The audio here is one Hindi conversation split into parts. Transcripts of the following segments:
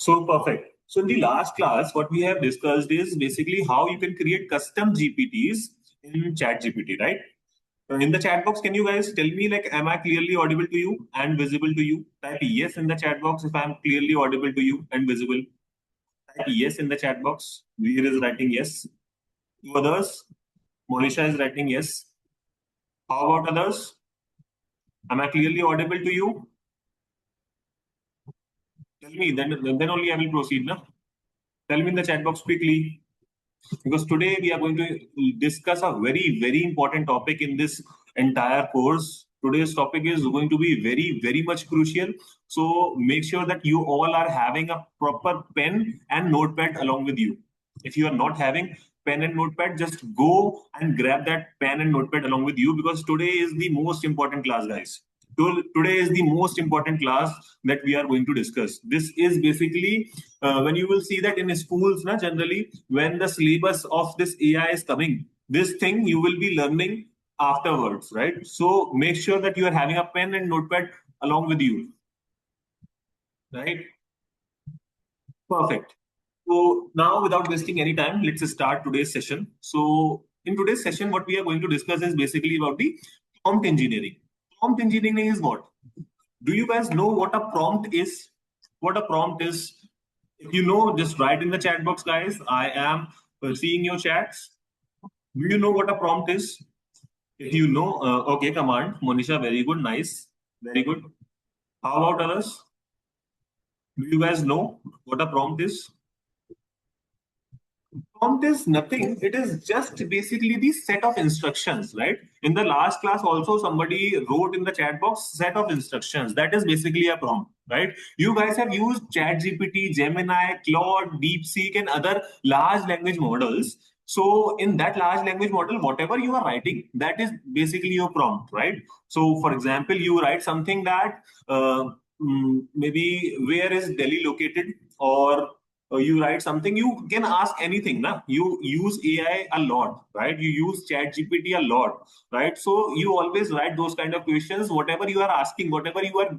So perfect. So in the last class, what we have discussed is basically how you can create custom GPTs in ChatGPT, right? In the chat box, can you guys tell me, like, am I clearly audible to you and visible to you? Type yes in the chat box if I'm clearly audible to you and visible. Type yes in the chat box. Veer is writing yes. To others, Monisha is writing yes. How about others? Am I clearly audible to you? Tell me, then only I will proceed. Na? Tell me in the chat box quickly. Because today we are going to discuss a very, very important topic in this entire course. Today's topic is going to be very, very much crucial. So make sure that you all are having a proper pen and notepad along with you. If you are not having pen and notepad, just go and grab that pen and notepad along with you, because today is the most important class, guys. Today is the most important class that we are going to discuss. This is basically when you will see that in schools, generally, when the syllabus of this AI is coming, this thing you will be learning afterwards, right? So make sure that you are having a pen and notepad along with you, right? Perfect. So now, without wasting any time, let's start today's session. So in today's session, what we are going to discuss is basically about the prompt engineering. Prompt engineering is what? Do you guys know what a prompt is? What a prompt is? If you know, just write in the chat box, guys. I am seeing your chats. Do you know what a prompt is? If you know, okay, command. Monisha, very good, nice, very good. How about others? Do you guys know what a prompt is? Prompt is nothing. It is just basically the set of instructions, right? In the last class, also somebody wrote in the chat box set of instructions. That is basically a prompt, right? You guys have used ChatGPT, Gemini, Claude, DeepSeek, and other large language models. So in that large language model, whatever you are writing, that is basically your prompt, right? So for example, you write something that maybe where is Delhi located, or you write something, you can ask anything. Na? You use AI a lot, right? You use Chat GPT a lot, right? So you always write those kind of questions, whatever you are asking, whatever you are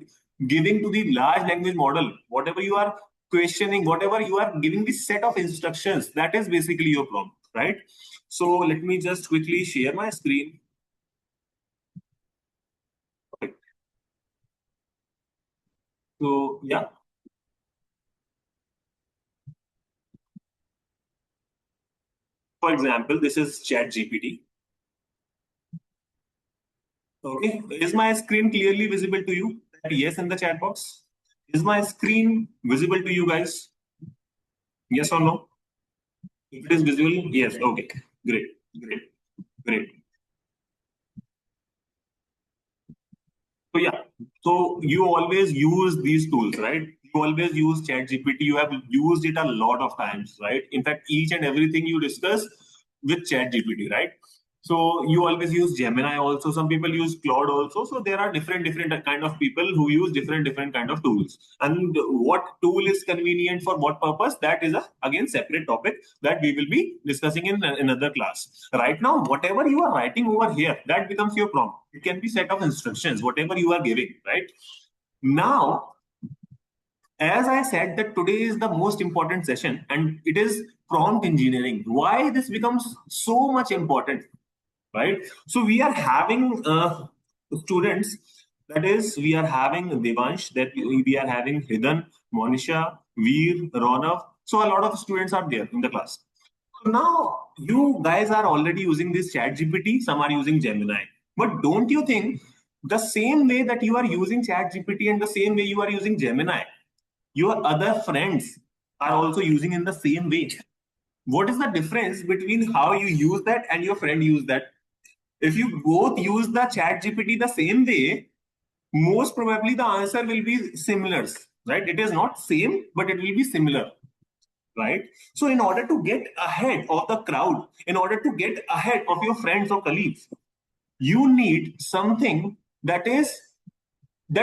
giving to the large language model, whatever you are questioning, whatever you are giving the set of instructions, that is basically your prompt, right? So let me just quickly share my screen. Okay. So yeah. For example, this is Chat GPT. Okay, is my screen clearly visible to you? Yes, in the chat box. Is my screen visible to you guys? Yes or no? If it is visible, yes. Okay, great, great, great. So yeah, so you always use these tools, right? You always use Chat GPT. You have used it a lot of times, right? In fact, each and everything you discuss with Chat GPT, right? So you always use Gemini also. Some people use Claude also. So there are different kind of people who use different kind of tools. And what tool is convenient for what purpose? That is a again separate topic that we will be discussing in another class. Right now, whatever you are writing over here, that becomes your prompt. It can be set of instructions, whatever you are giving, right? Now, as I said, that today is the most important session and it is prompt engineering. Why this becomes so much important, right? So we are having students, that is, we are having Devansh, that we are having Hidden, Monisha, Veer, Ronav. So a lot of students are there in the class. So now you guys are already using this Chat GPT, some are using Gemini. But don't you think the same way that you are using Chat GPT and the same way you are using Gemini, your other friends are also using in the same way? What is the difference between how you use that and your friend use that? If you both use the Chat GPT the same way, most probably the answer will be similar, right? It is not same, but it will be similar, right? So in order to get ahead of the crowd, in order to get ahead of your friends or colleagues, you need something that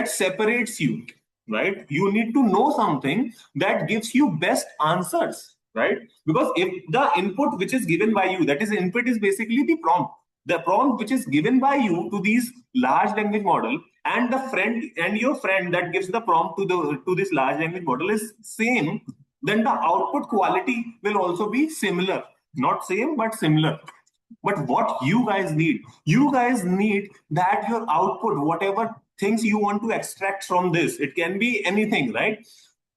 separates you, right? You need to know something that gives you best answers, right? Because if the input which is given by you, that is input is basically the prompt which is given by you to these large language model, and the friend and your friend that gives the prompt to this large language model is same, then the output quality will also be similar. Not same, but similar. But what you guys need that your output, whatever things you want to extract from this, it can be anything, right?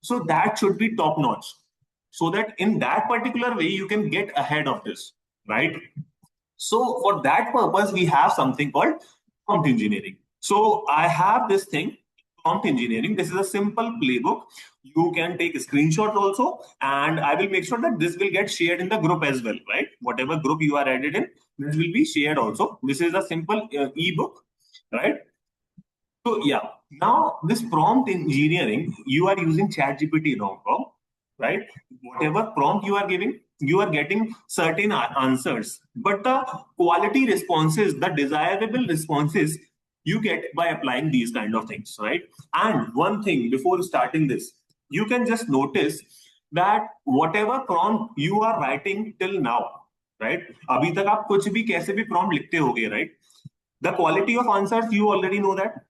So that should be top notch, so that in that particular way you can get ahead of this, right? So for that purpose, we have something called prompt engineering. So I have this thing, prompt engineering. This is a simple playbook. You can take screenshots also, and I will make sure that this will get shared in the group as well, right? Whatever group you are added in, this will be shared also. This is a simple ebook, right? So yeah, now this prompt engineering, you are using ChatGPT rom right? Whatever prompt you are giving, you are getting certain answers, but the quality responses, the desirable responses, you get by applying these kind of things, right? And one thing before starting this, you can just notice that whatever prompt you are writing till now, right? अभी तक आप कुछ भी कैसे भी prompt लिखते होगे, right? The quality of answers you already know that.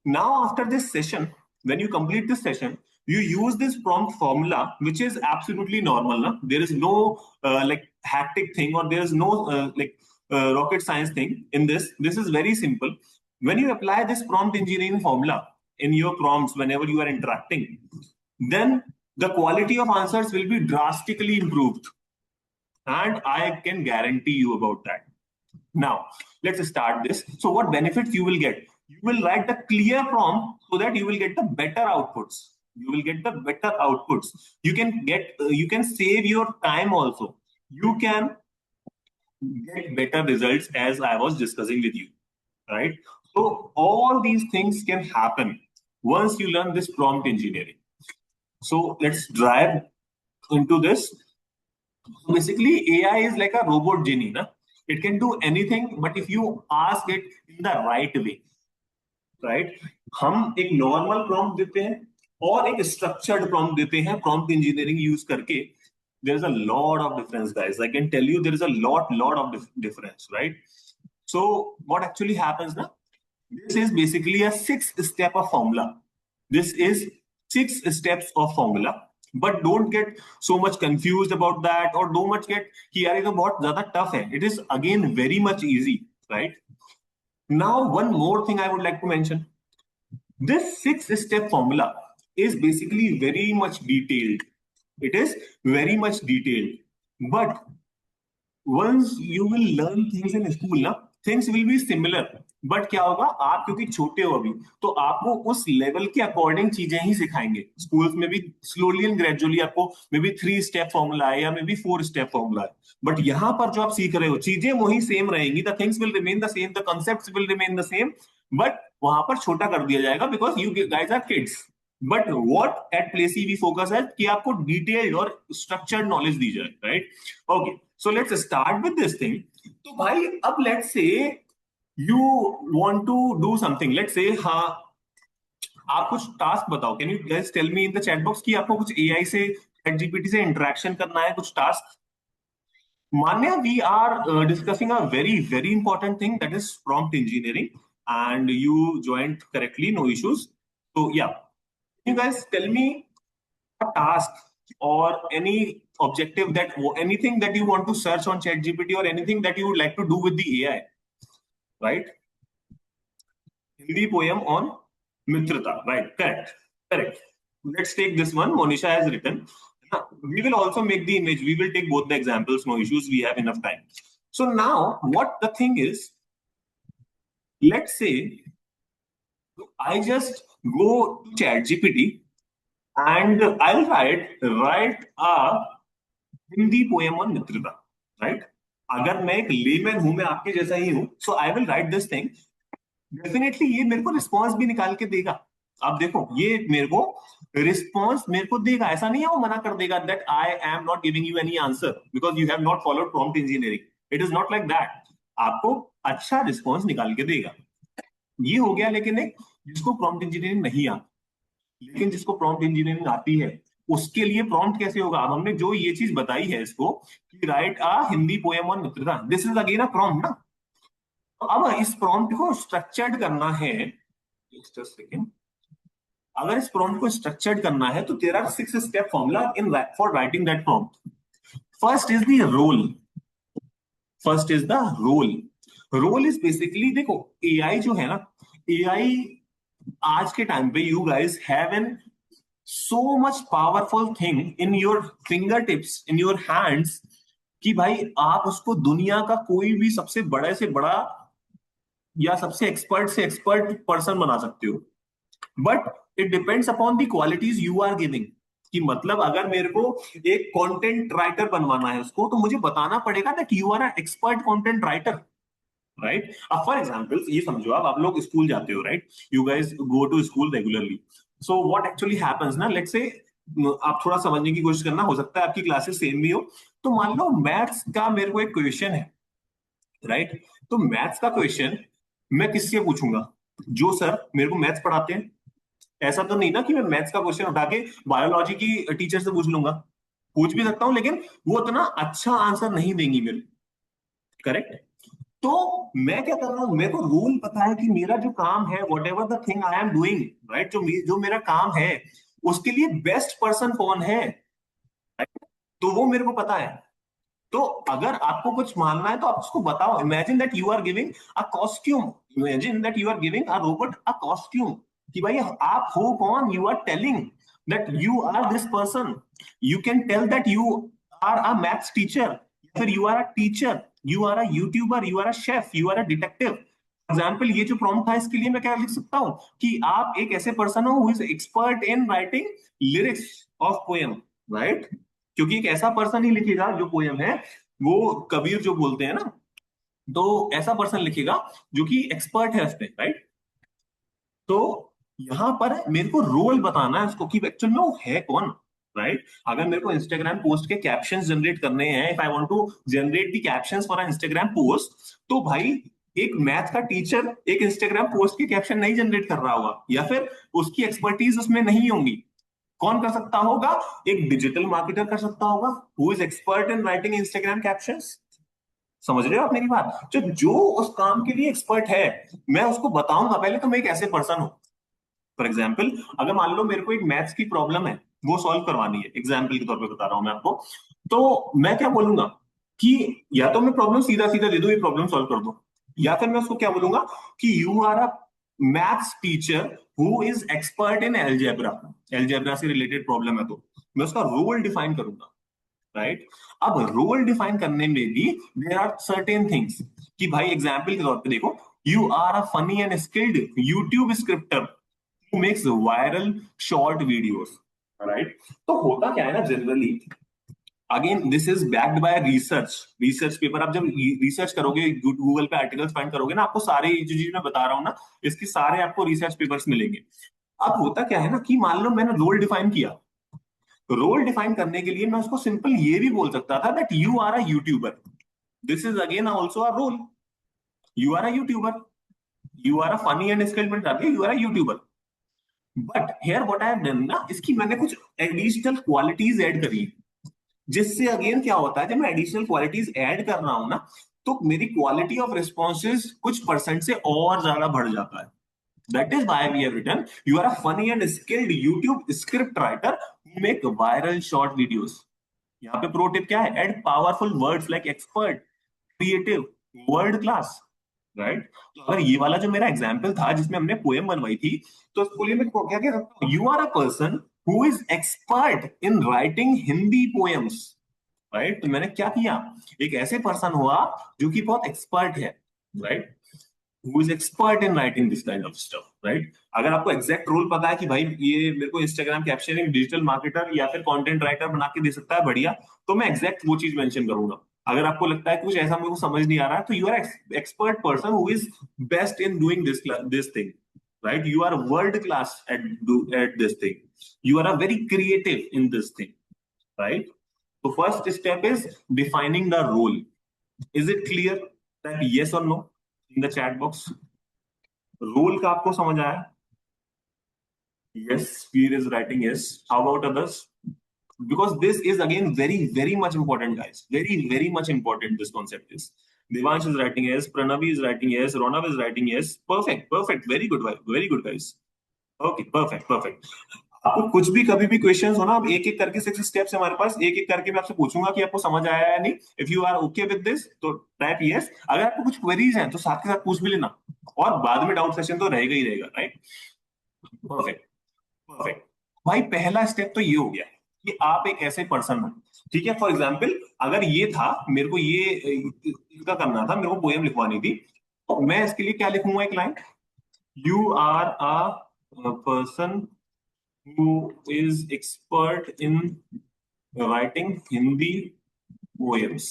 Now, after this session, when you complete this session, you use this prompt formula, which is absolutely normal. Na? There is no like hectic thing, or there is no rocket science thing in this. This is very simple. When you apply this prompt engineering formula in your prompts, whenever you are interacting, then the quality of answers will be drastically improved. And I can guarantee you about that. Now, let's start this. So, what benefits you will get? You will write the clear prompt so that you will get the better outputs. You will get the better outputs. You can save your time also. You can get better results, as I was discussing with you, right? So, all these things can happen once you learn this prompt engineering. So, let's drive into this. So basically, AI is like a robot genie, na? It can do anything, but if you ask it in the right way, right? हम एक नॉर्मल प्रॉम्प्ट देते हैं और एक स्ट्रक्चर्ड प्रॉम्प्ट देते हैं प्रॉम्प्ट इंजीनियरिंग यूज करके. There is a lot of difference, guys. I can tell you there is a lot of difference, right? So what actually happens now? This is basically a 6 step of formula. This is 6 steps of formula. But don't get so much confused about that, or don't much get कि यार ये तो बहुत ज्यादा tough है. It is again very much easy, right? Now one more thing I would like to mention. This 6 step formula is basically very much detailed. It is very much detailed. But once you will learn things in school ना, things will be similar. But क्या होगा, आप क्योंकि छोटे हो अभी, तो आपको उस लेवल के अकॉर्डिंग चीजें ही सिखाएंगे. स्कूल्स में भी स्लोली एंड ग्रेजुअली आपको मे बी 3 स्टेप फॉर्मूला है या मे बी 4 स्टेप फॉर्मूला है. बट यहाँ पर जो आप सीख रहे हो, चीजें वही सेम रहेंगी. The things will remain the same, the concepts will remain the same, but वहां पर छोटा कर दिया जाएगा because you guys are kids. But what at प्लेसी वी फोकस है कि आपको डिटेल्ड और स्ट्रक्चर्ड नॉलेज दी जाए, right? Okay, so let's start with this thing. तो भाई अब let's say you want to do something, let's say, हाँ, आप कुछ टास्क बताओ. Can you guys tell me in the chat box कि आपको कुछ एआई से, चैट जीपीटी से इंटरेक्शन करना है, कुछ task. Manya, we are discussing a very important thing, that is prompt engineering, and you joined correctly, no issues. So yeah, you guys tell me a task or any objective, that anything that you want to search on chat gpt, or anything that you would like to do with the AI, right? Hindi poem on Mitrata, right? Correct. Correct. Let's take this one. Monisha has written. We will also make the image. We will take both the examples. No issues. We have enough time. So now, what the thing is, let's say I just go to ChatGPT and I'll write a Hindi poem on Mitrata, right? अगर मैं एक लेमैन हूं, मैं आपके जैसा ही हूं, so I will write this thing. Definitely ये मेरे को रिस्पॉन्स भी निकाल के देगा. आप देखो, ये मेरे को रिस्पॉन्स मेरे को देगा. ऐसा नहीं है वो मना कर देगा that I am not giving you any answer because you have not followed prompt engineering. It is not like that. आपको अच्छा रिस्पॉन्स निकाल के देगा. ये हो गया. लेकिन एक जिसको प्रॉम्प्ट इंजीनियरिंग नहीं आती, लेकिन जिसको प्रॉम्प्ट इंजीनियरिंग आती है, उसके लिए प्रॉम्प्ट कैसे होगा? अब हमने जो ये चीज बताई है इसको कि write a Hindi poem on मित्रता, this is again a prompt ना. अब इस प्रॉम्प्ट को स्ट्रक्चर्ड करना है. Just a second. अगर इस प्रॉम्प्ट को स्ट्रक्चर्ड करना है तो there are 6 step formula in for writing that prompt. First is the role. First is the role. Role is basically, देखो एआई जो है ना, एआई आज के टाइम पे you guys have an so much powerful thing in your fingertips, in your hands, कि भाई आप उसको दुनिया का कोई भी सबसे बड़े से बड़ा या सबसे एक्सपर्ट से एक्सपर्ट पर्सन बना सकते हो. But it depends upon the qualities you are giving. कि मतलब अगर मेरे को एक कंटेंट राइटर बनवाना है उसको, तो मुझे बताना पड़ेगा that you are a expert content writer, right. अब फॉर एग्जाम्पल ये समझो, आप लोग स्कूल जाते हो, right. You guys go to school regularly. So what actually happens ना, लेट्स से आप थोड़ा समझने की कोशिश करना, हो सकता है आपकी क्लासेस सेम भी हो. तो मान लो मैथ्स का मेरे को एक क्वेश्चन है, राइट. तो मैथ्स का क्वेश्चन मैं किससे पूछूंगा? जो सर मेरे को मैथ्स पढ़ाते हैं. ऐसा तो नहीं ना कि मैं मैथ्स का क्वेश्चन उठा के बायोलॉजी की टीचर से पूछ लूंगा. पूछ भी सकता हूं, लेकिन वो उतना अच्छा आंसर नहीं देंगी मेरे. करेक्ट. तो मैं क्या कर रहा हूं, मेरे को रूल पता है कि मेरा जो काम है, what ever the thing I am doing, right, जो मेरा काम है उसके लिए बेस्ट पर्सन कौन है, right? तो वो मेरे को पता है. तो अगर आपको कुछ मानना है तो आप उसको बताओ. Imagine that you are giving a costume. Imagine that you are giving a robot a costume. कि भाई आप हो कौन, you are telling that you are this person. You can tell that you are a maths teacher, फिर you are a teacher, you are a YouTuber, you are a chef, you are a detective. Example, ये जो प्रॉम्प्ट था इसके लिए मैं क्या लिख सकता हूँ कि आप एक ऐसे पर्सन हो who is expert in writing lyrics of poem, right. क्योंकि एक ऐसा पर्सन ही लिखेगा जो पोएम है, वो कबीर जो बोलते हैं ना, तो ऐसा पर्सन लिखेगा जो कि एक्सपर्ट है उसमें, राइट. तो यहां पर मेरे को रोल बताना है उसको कि एक्चुअल में वो है कौन, राइट. अगर मेरे को इंस्टाग्राम पोस्ट के कैप्शंस जनरेट करने हैं, if I want to generate the captions for Instagram post, तो भाई एक मैथ का टीचर एक इंस्टाग्राम पोस्ट के कैप्शन नहीं जनरेट कर रहा होगा, या फिर उसकी एक्सपर्टीज उसमें नहीं होंगी. कौन कर सकता होगा? एक डिजिटल मार्केटर कर सकता होगा, who is expert in writing Instagram captions. समझ रहे हो आप मेरी बात? जो उस काम के लिए एक्सपर्ट है, मैं उसको बताऊंगा पहले तो मैं एक ऐसे पर्सन हूं. फॉर एग्जाम्पल, अगर मान लो मेरे को एक मैथ्स की प्रॉब्लम है, वो सॉल्व करवानी है, एग्जाम्पल के तौर पे बता रहा हूं मैं आपको, तो मैं क्या बोलूंगा कि या तो मैं प्रॉब्लम सीधा सीधा दे दूं, ये प्रॉब्लम सॉल्व कर दो, या फिर मैं उसको क्या बोलूंगा कि you are a maths teacher who is expert in algebra. Algebra से रिलेटेड प्रॉब्लम है, तो मैं उसका रोल डिफाइन करूंगा, राइट. अब रोल डिफाइन करने में भी देयर आर सर्टेन थिंग्स. कि भाई एग्जाम्पल के तौर पे देखो, you are a funny and skilled YouTube scripter who makes viral short videos, right. तो होता क्या है ना, generally, again this is backed by research paper. आप जब रिसर्च करोगे, गूगल पे आर्टिकल्स फाइंड करोगे ना, आपको सारे जो चीज मैं बता रहा हूँ ना, इसके सारे आपको रिसर्च पेपर्स मिलेंगे. अब होता क्या है ना कि मान लो मैंने रोल डिफाइन किया. रोल डिफाइन करने के लिए मैं उसको सिंपल ये भी बोल सकता था that you are a YouTuber. This is again also a role. You are a YouTuber, you are a funny and skilled, you are a YouTuber. But here what I have done ना, इसकी मैंने कुछ एडिशनल क्वालिटीज ऐड करी, जिससे अगेन क्या होता है, जब मैं एडिशनल क्वालिटीज ऐड कर रहा हूं ना, तो मेरी क्वालिटी ऑफ रिस्पॉन्सेज कुछ परसेंट से और ज्यादा बढ़ जाता है. That is why we have written you are a funny and skilled YouTube script writer who make viral short videos. यहाँ पे प्रो टिप क्या है? Add powerful words like expert, creative, world class, right. तो अगर ये वाला जो मेरा एग्जाम्पल था जिसमें हमने पोएम बनवाई थी, तो उसको लिए मैं क्या कह सकता हूँ, you are a person who is expert in writing Hindi poems, right. तो मैंने क्या किया, एक ऐसे पर्सन हुआ जो कि बहुत एक्सपर्ट है, right, who is expert in writing this kind of stuff, right. अगर आपको एग्जैक्ट रोल पता है कि भाई ये मेरे को इंस्टाग्राम कैप्शन डिजिटल मार्केटर या फिर कंटेंट राइटर बना के दे सकता है, बढ़िया, तो मैं एग्जैक्ट वो चीज मेंशन करूंगा. अगर आपको लगता है कि कुछ ऐसा मेरे को समझ नहीं आ रहा है, तो you are expert person who is best in doing this thing, right. You are world class at this thing. You are a very creative in this thing, right. So first step is defining the role. Is it clear that yes or no in the chat box? Role का आपको समझ आया? Yes, Veer is writing yes. How about others? Because this is again very much important, guys. Very much important, this concept is. Devansh is writing yes, Pranavi is writing yes, Ronav is writing yes. Perfect, perfect, very good guys. Okay, perfect perfect. आपको कुछ भी कभी भी क्वेश्चंस हो ना, आप एक एक करके 6 स्टेप्स है हमारे पास, एक एक करके मैं आपसे पूछूंगा कि आपको समझ आया है नहीं। If you are okay with this तो टाइप यस, अगर आपको कुछ क्वेरीज हैं तो साथ के साथ पूछ भी लेना, और बाद में डाउट सेशन तो रहेगा ही रहेगा, राइट। Perfect perfect. भाई पहला स्टेप तो ये हो गया कि आप एक ऐसे पर्सन हो, ठीक है। फॉर एग्जाम्पल अगर ये था, मेरे को ये इसका करना था, मेरे को पोएम लिखवानी थी, तो मैं इसके लिए क्या लिखूंगा, एक line, you are a person who is expert in writing Hindi poems,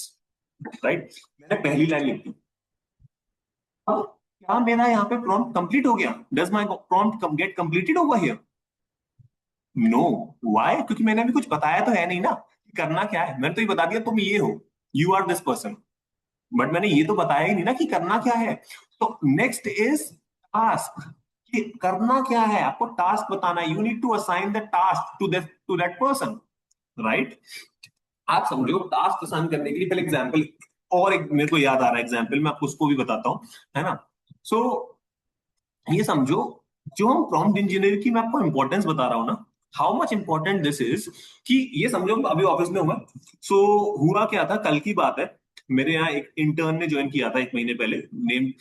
right? मैंने पहली लाइन लिखी। अब क्या मेरा यहाँ पे प्रॉम्प्ट कंप्लीट हो गया? Does my prompt get completed over here? No. Why? क्योंकि मैंने अभी कुछ बताया तो है नहीं ना कि करना क्या है। मैंने तो ये बता दिया तुम ये हो, you are this person, but मैंने ये तो बताया ही नहीं ना कि करना क्या है। तो नेक्स्ट इज टास्क, कि करना क्या है, आपको टास्क बताना है। You need to assign the task to that person, right. आप समझो टास्क असाइन करने के लिए पहले एग्जांपल, और एक मेरे को याद आ रहा है एग्जांपल, मैं आपको उसको भी बताता हूँ, है ना। सो ये समझो, जो हम प्रॉम्प्ट इंजीनियर की मैं आपको इंपॉर्टेंस बता रहा हूँ ना, how much important this is, कि ये समझो अभी ऑफिस में हुआ। सो हुआ क्या था, कल की बात है, मेरे यहाँ एक इंटर्न ने ज्वाइन किया था 1 महीने पहले, नेम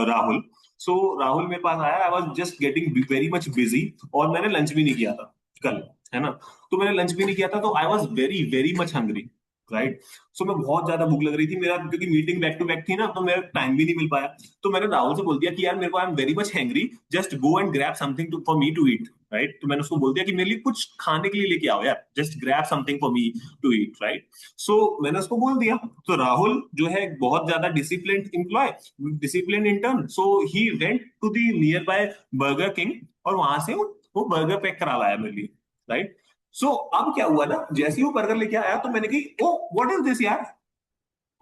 राहुल। सो राहुल मेरे पास आया, I was just getting very much busy, और मैंने लंच भी नहीं किया था कल, है ना। तो मैंने लंच भी नहीं किया था, तो I was very very much hungry, right. So मैं बहुत ज्यादा भूख लग रही थी मेरा, क्योंकि मीटिंग बैक टू बैक थी ना, तो मेरा टाइम भी नहीं मिल पाया। तो मैंने राहुल से बोल दिया कि यार मेरे को, I am very much hungry, just go and grab something to for me to eat, right. तो मैंने उसको बोल दिया कि मेरे लिए कुछ खाने के लिए लेके आओ यार, just grab something for me to eat, right. So मैंने उसको बोल दिया। तो राहुल जो है बहुत ज्यादा discipline employ, discipline intern, so he went to the nearby Burger King, और वहां से वो बर्गर पैक करा लाया मेरे लिए, राइट। सो अब क्या हुआ ना, जैसे ही वो बर्गर लेके आया तो मैंने कही, ओ व्हाट इज दिस यार,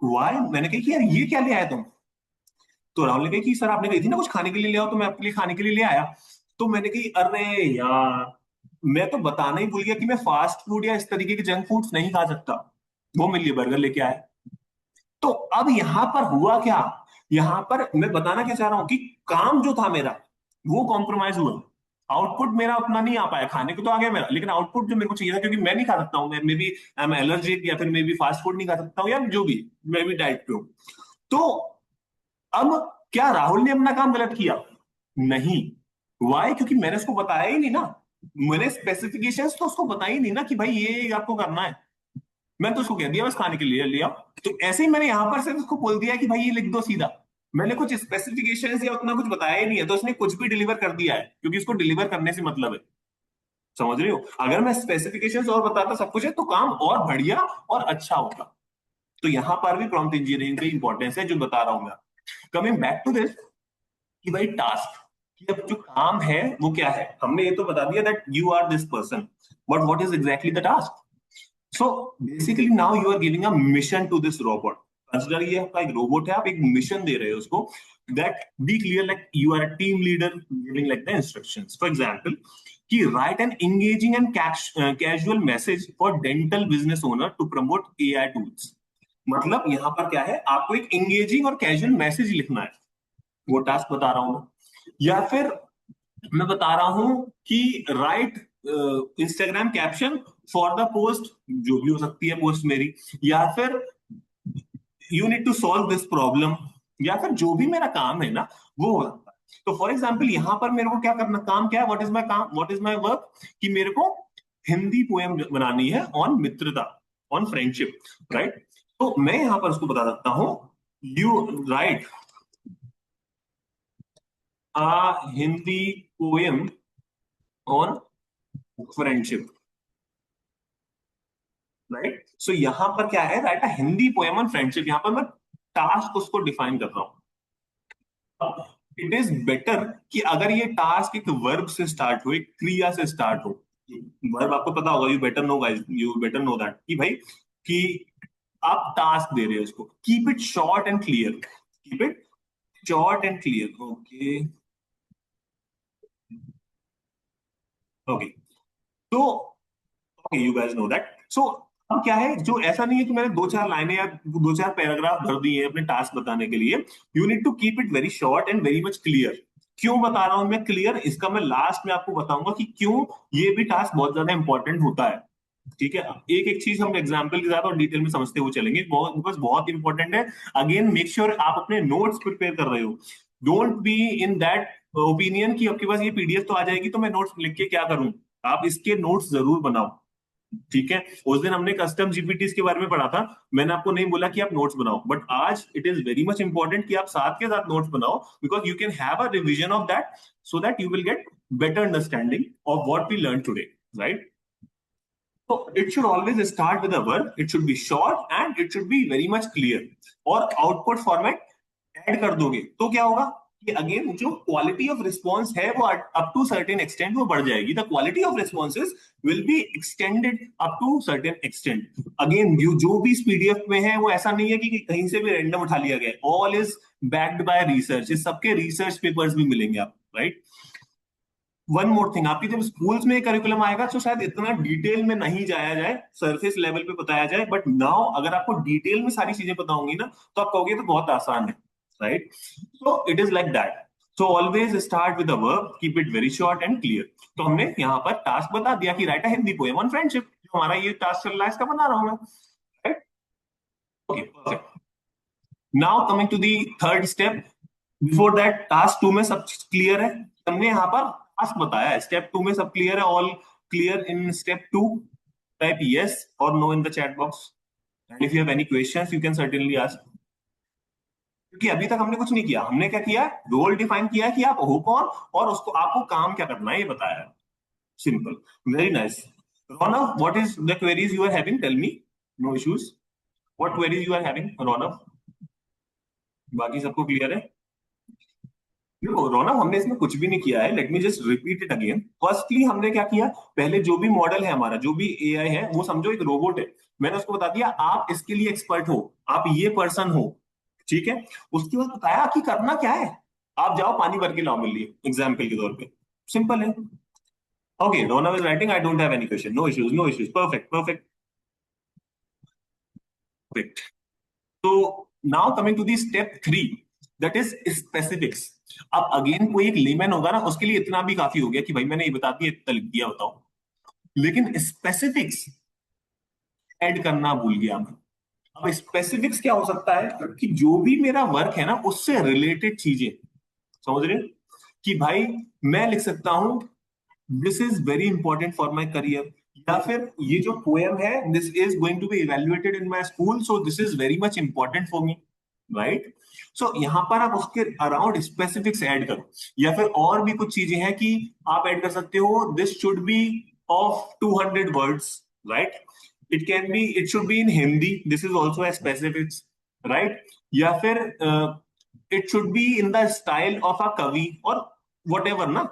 वाई, मैंने कही कि यार ये क्या ले आया तुम। तो राहुल ने कहा कि सर आपने कही थी ना कुछ खाने के लिए ले आओ, तो मैं आपके लिए खाने के लिए ले आया। तो मैंने कही अरे यार, मैं तो बताना ही भूल गया कि मैं फास्ट फूड या इस तरीके के जंक फूड्स नहीं खा सकता। वो मेरे लिए बर्गर लेके आया। तो अब यहां पर हुआ क्या, यहां पर मैं बताना क्या चाह रहा हूं कि काम जो था मेरा वो कॉम्प्रोमाइज हुआ। आउटपुट मेरा उतना नहीं आ पाया, खाने को तो आ गया मेरा, लेकिन आउटपुट जो मेरे को चाहिए था, क्योंकि मैं नहीं खा सकता हूँ, मैं maybe I am allergic, या फिर मे बी फास्ट फूड नहीं खा सकता हूँ, या जो भी, मैं भी डाइट पे हूँ। तो अब क्या राहुल ने अपना काम गलत किया? नहीं। वाई? क्योंकि मैंने उसको बताया ही नहीं ना, मैंने स्पेसिफिकेशंस तो उसको बताई ही नहीं ना कि भाई ये आपको करना है। मैंने तो उसको कह दिया बस खाने के लिए लिया। तो ऐसे ही मैंने यहां पर से उसको बोल दिया कि भाई ये लिख दो सीधा। मैंने कुछ स्पेसिफिकेशंस या उतना कुछ बताया ही नहीं है, तो उसने कुछ भी डिलीवर कर दिया है, क्योंकि उसको डिलीवर करने से मतलब है। समझ रहे हो? अगर मैं स्पेसिफिकेशंस और बताता सब कुछ है तो काम और बढ़िया और अच्छा होगा। तो यहां पर भी प्रॉम्प्ट इंजीनियरिंग की इंपॉर्टेंस है, जो बता रहा हूं मैं। कमिंग बैक टू दिस, कि भाई टास्क, कि अब जो काम है वो क्या है, हमने ये तो बता दिया that you are this person, but what is exactly the task. So basically now you are giving a mission to this robot. Consider ये आपका एक रोबोट है, आप एक मिशन दे रहे हो उसको, that be clear, like you are a team leader giving like the instructions. For example, कि write an engaging and casual message for dental business owner to promote AI tools. मतलब यहां पर क्या है, आपको एक एंगेजिंग और कैजुअल मैसेज लिखना है, वो टास्क बता रहा हूं मैं। या फिर मैं बता रहा हूं कि write Instagram caption for the post, जो भी हो सकती है पोस्ट मेरी, या फिर you need to solve this problem, या फिर जो भी मेरा काम है ना वो हो सकता है। तो फॉर एग्जाम्पल यहां पर मेरे को क्या करना, काम क्या है, व्हाट इज माय काम, व्हाट इज माय वर्क, कि मेरे को हिंदी पोएम बनानी है ऑन मित्रता, ऑन फ्रेंडशिप, राइट। तो मैं यहां पर उसको बता सकता हूं, you write a Hindi poem on friendship, right. So यहां पर क्या है, write a Hindi poem on friendship, यहां पर मैं टास्क उसको डिफाइन कर रहा हूं। इट इज बेटर कि अगर ये टास्क एक वर्ब से स्टार्ट हो, एक क्रिया से स्टार्ट हो। वर्ब आपको पता होगा, you better know guys, you better know that, कि भाई कि आप टास्क दे रहे हो उसको, keep it short and clear, keep it short and clear, okay okay. तो okay, you guys know that. So अब क्या है, जो ऐसा नहीं है कि मैंने दो चार लाइनें या दो चार पैराग्राफ भर दिए हैं अपने टास्क बताने के लिए। You need to keep it very short and very much clear. क्यों बता रहा हूं मैं क्लियर, इसका मैं लास्ट में आपको बताऊंगा कि क्यों ये भी टास्क बहुत ज्यादा इंपॉर्टेंट होता है। ठीक है, एक एक चीज हम एग्जांपल के साथ और डिटेल में समझते हुए चलेंगे, बहुत बिकॉज बहुत इंपॉर्टेंट है। अगेन मेक श्योर आप अपने नोट्स प्रिपेयर कर रहे हो। Don't be in that opinion कि आपके पास ये पीडीएफ तो आ जाएगी तो मैं नोट्स लिख के क्या करूं। आप इसके नोट्स जरूर बनाओ। ठीक है, उस दिन हमने कस्टम जीपीटीज के बारे में पढ़ा था। मैंने आपको नहीं बोला कि आप नोट्स बनाओ, बट आज it is very much important कि आप साथ के साथ नोट्स बनाओ, because you can have a revision of that, so that you will get better understanding of what we learn today, right? So it should always start with a verb. It should be short and it should be very much clear. और आउटपुट फॉर्मेट ऐड कर दोगे तो क्या होगा कि अगेन जो क्वालिटी ऑफ रिस्पॉन्स है वो अप टू सर्टेन एक्सटेंट वो बढ़ जाएगी। The quality of responses will be extended up to certain extent. Again जो भी इस पीडीएफ में है वो ऐसा नहीं है कि कहीं से भी रैंडम उठा लिया गया, all is backed by research. इस सबके रिसर्च पेपर्स भी मिलेंगे आपको, राइट? वन मोर थिंग, आपकी जब स्कूल्स में करिकुलम आएगा तो शायद इतना डिटेल में नहीं जाया जाए, सरफेस लेवल पे बताया जाए, बट नाउ अगर आपको डिटेल में सारी चीजें पता होंगी ना तो आप कहोगे तो बहुत आसान है, right? So it is like that. So always start with the verb, keep it very short and clear. तो हमने यहाँ पर टास्क बता दिया कि write a Hindi poem on friendship. जो हमारा ये टास्क चल रहा है इसका बना रहा हूं मैं, right? Okay, perfect. Now coming to the third step. Before that task two में सब क्लियर है, हमने यहाँ पर टास्क बताया है। स्टेप टू में सब क्लियर है, all clear in step two? Type yes और no in the chat box, and if you have any questions you can certainly ask. क्योंकि अभी तक हमने कुछ नहीं किया, हमने क्या किया, रोल डिफाइन किया कि आप हो कौन और उसको आपको काम क्या करना है ये बताया। Simple, very nice. Raunak, what is the queries you are having, tell me. No issues, what queries you are having Raunak? बाकी सबको क्लियर है? देखो रौनक, हमने इसमें कुछ भी नहीं किया है। Late me just repeat it again. Firstly हमने क्या किया, पहले जो भी मॉडल है हमारा, जो भी एआई है वो समझो एक रोबोट है। मैंने उसको बता दिया आप इसके लिए एक्सपर्ट हो, आप ये पर्सन हो। ठीक है, उसके बाद बताया कि करना क्या है। आप जाओ पानी भर के लाओ मेरे लिए, एग्जाम्पल के तौर पे। सिंपल है। Okay, Raunak is writing I don't have any question, no issues no issues, perfect perfect perfect. तो now coming to the step three, that is specifics. अब अगेन कोई एक लेमैन होगा ना, उसके लिए इतना भी काफी हो गया कि भाई मैंने ये बता दिया, इतना लिख दिया, बताओ। लेकिन स्पेसिफिक्स ऐड करना भूल गया मैं। अब स्पेसिफिक्स क्या हो सकता है कि जो भी मेरा वर्क है ना उससे रिलेटेड चीजें, समझ रहे हो? कि भाई मैं लिख सकता हूं this is very important for my career, या फिर ये जो पोएम है this is going to be evaluated in my school so this is very much important for me, right? So यहां पर आप उसके अराउंड स्पेसिफिक्स ऐड करो। या फिर और भी कुछ चीजें हैं कि आप ऐड कर सकते हो, this should be of 200 words, right? It can be, it should be in Hindi, this is also a specifics, right? या फिर it should be in the style of a कवि, और वट एवर ना,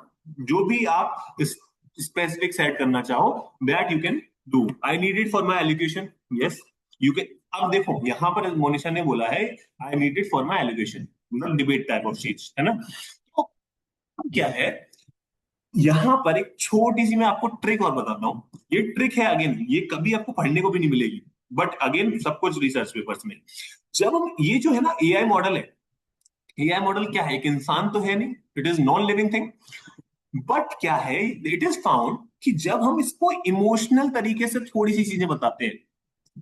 जो भी आप स्पेसिफिक्स ऐड करना चाहो that you can do. I need it for my education, yes you can. अब देखो यहां पर मोनिशा ने बोला है I need it for my education, मतलब डिबेट टाइप ऑफ चीज है ना। तो क्या है, यहां पर एक छोटी सी मैं आपको ट्रिक और बताता हूँ। ये ट्रिक है, अगेन ये कभी आपको पढ़ने को भी नहीं मिलेगी, बट अगेन सब कुछ रिसर्च पेपर्स में। जब हम ये जो है ना एआई मॉडल है, एआई मॉडल क्या है, एक इंसान तो है नहीं, it is non living thing. But क्या है, इट इज फाउंड कि जब हम इसको इमोशनल तरीके से थोड़ी सी चीजें बताते हैं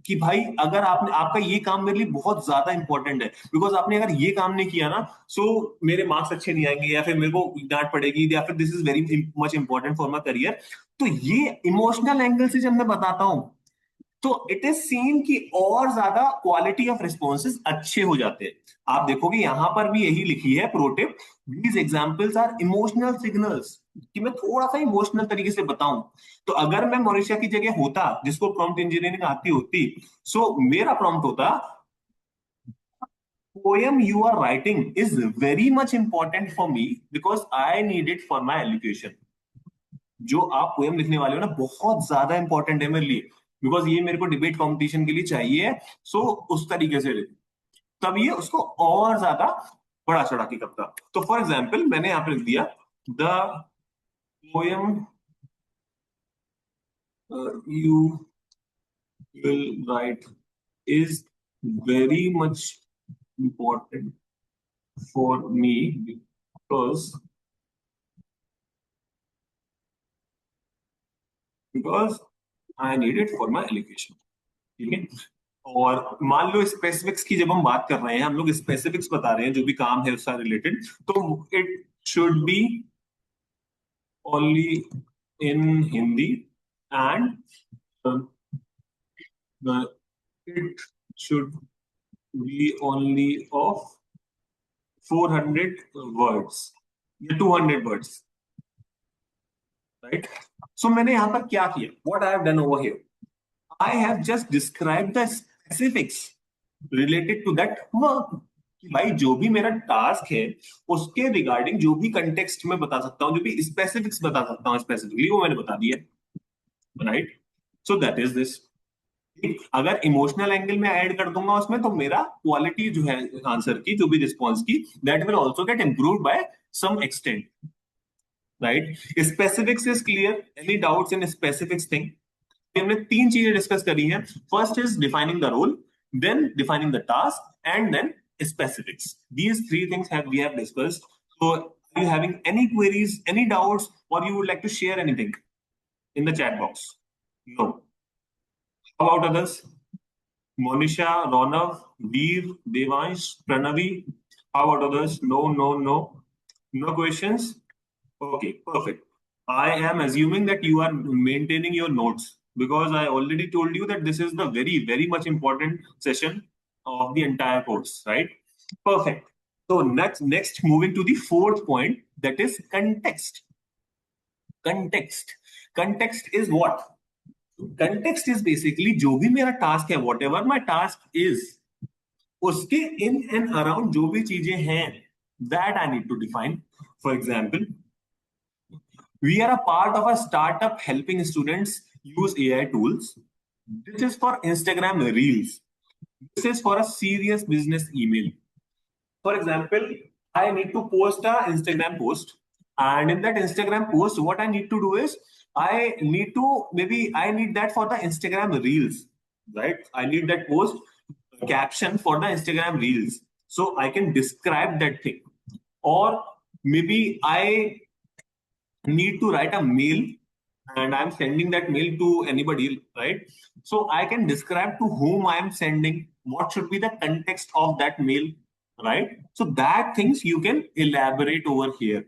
कि भाई अगर आपने, आपका ये काम मेरे लिए बहुत ज्यादा इंपॉर्टेंट है, बिकॉज आपने अगर ये काम नहीं किया ना सो मेरे मार्क्स अच्छे नहीं आएंगे, या फिर मेरे को डांट पड़ेगी, या फिर this is very much important for my career. तो ये इमोशनल एंगल से जब मैं बताता हूं तो इट इज सीन कि और ज्यादा क्वालिटी ऑफ रिस्पॉन्सेज अच्छे हो जाते हैं। आप देखोगे यहां पर भी यही लिखी है protip, these examples are emotional signals, कि मैं थोड़ा सा इमोशनल तरीके से बताऊं। तो अगर मैं मोरिशिया की जगह होता जिसको प्रॉम्प्ट इंजीनियरिंग आती होती, सो मेरा प्रॉम्प्ट होता poem you are writing is very much important for me because I need it for my education। जो आप पोएम लिखने वाले हो ना बहुत ज्यादा इंपॉर्टेंट है मेरे लिए, बिकॉज ये मेरे को डिबेट कॉम्पिटिशन के लिए चाहिए। सो उस तरीके से लिख, तब ये उसको और ज्यादा बड़ा चढ़ा के करता। तो फॉर एग्जाम्पल मैंने यहाँ पे लिख दिया the poem you will write is very much important for me because I need it for my allocation. ठीक है। और मान लो स्पेसिफिक्स की जब हम बात कर रहे हैं, हम लोग स्पेसिफिक्स बता रहे हैं जो भी काम है उसका रिलेटेड, तो it should be only in Hindi and it should be only of 400 words या 200 words, right? So मैंने यहाँ पर क्या किया? What I have done over here, I have just described the specifics related to that work. कि भाई जो भी मेरा टास्क है उसके रिगार्डिंग जो भी कंटेक्स्ट में बता सकता हूँ, जो भी स्पेसिफिक्स बता सकता हूँ स्पेसिफिकली, वो मैंने बता दिया, right? So that is this. अगर इमोशनल एंगल में ऐड कर दूंगा उसमें, तो मेरा क्वालिटी जो है आंसर की, जो भी रिस्पॉन्स की, that will also get improve by some extent, right? Specifics is clear, any doubts in specifics thing? हमने तीन चीजें डिस्कस करी हैं। First is defining the role, then defining the task, and then specifics. These three things we have discussed. So are you having any queries, any doubts, or you would like to share anything in the chat box? No. How about others? Monisha, Ronav, Veer, Devansh, Pranavi. How about others? No, no, no. No questions? Okay, perfect. I am assuming that you are maintaining your notes because I already told you that this is the very, very much important session of the entire course, right? Perfect. So next, moving to the fourth point, that is context. Context. Context is what? Context is basically जो भी मेरा टास्क है, whatever my task is, उसके इन एंड अराउंड जो भी चीजें हैं, that I need to define. For example, we are a part of a startup helping students use AI tools. This is for Instagram Reels. This is for a serious business email. For example, I need to post a Instagram post, and in that Instagram post, what I need to do is I need to, maybe I need that for the Instagram Reels, right? I need that post caption for the Instagram Reels, so I can describe that thing. Or maybe I need to write a mail and I'm sending that mail to anybody, right? So I can describe to whom I am sending, what should be the context of that mail, right? So that things you can elaborate over here.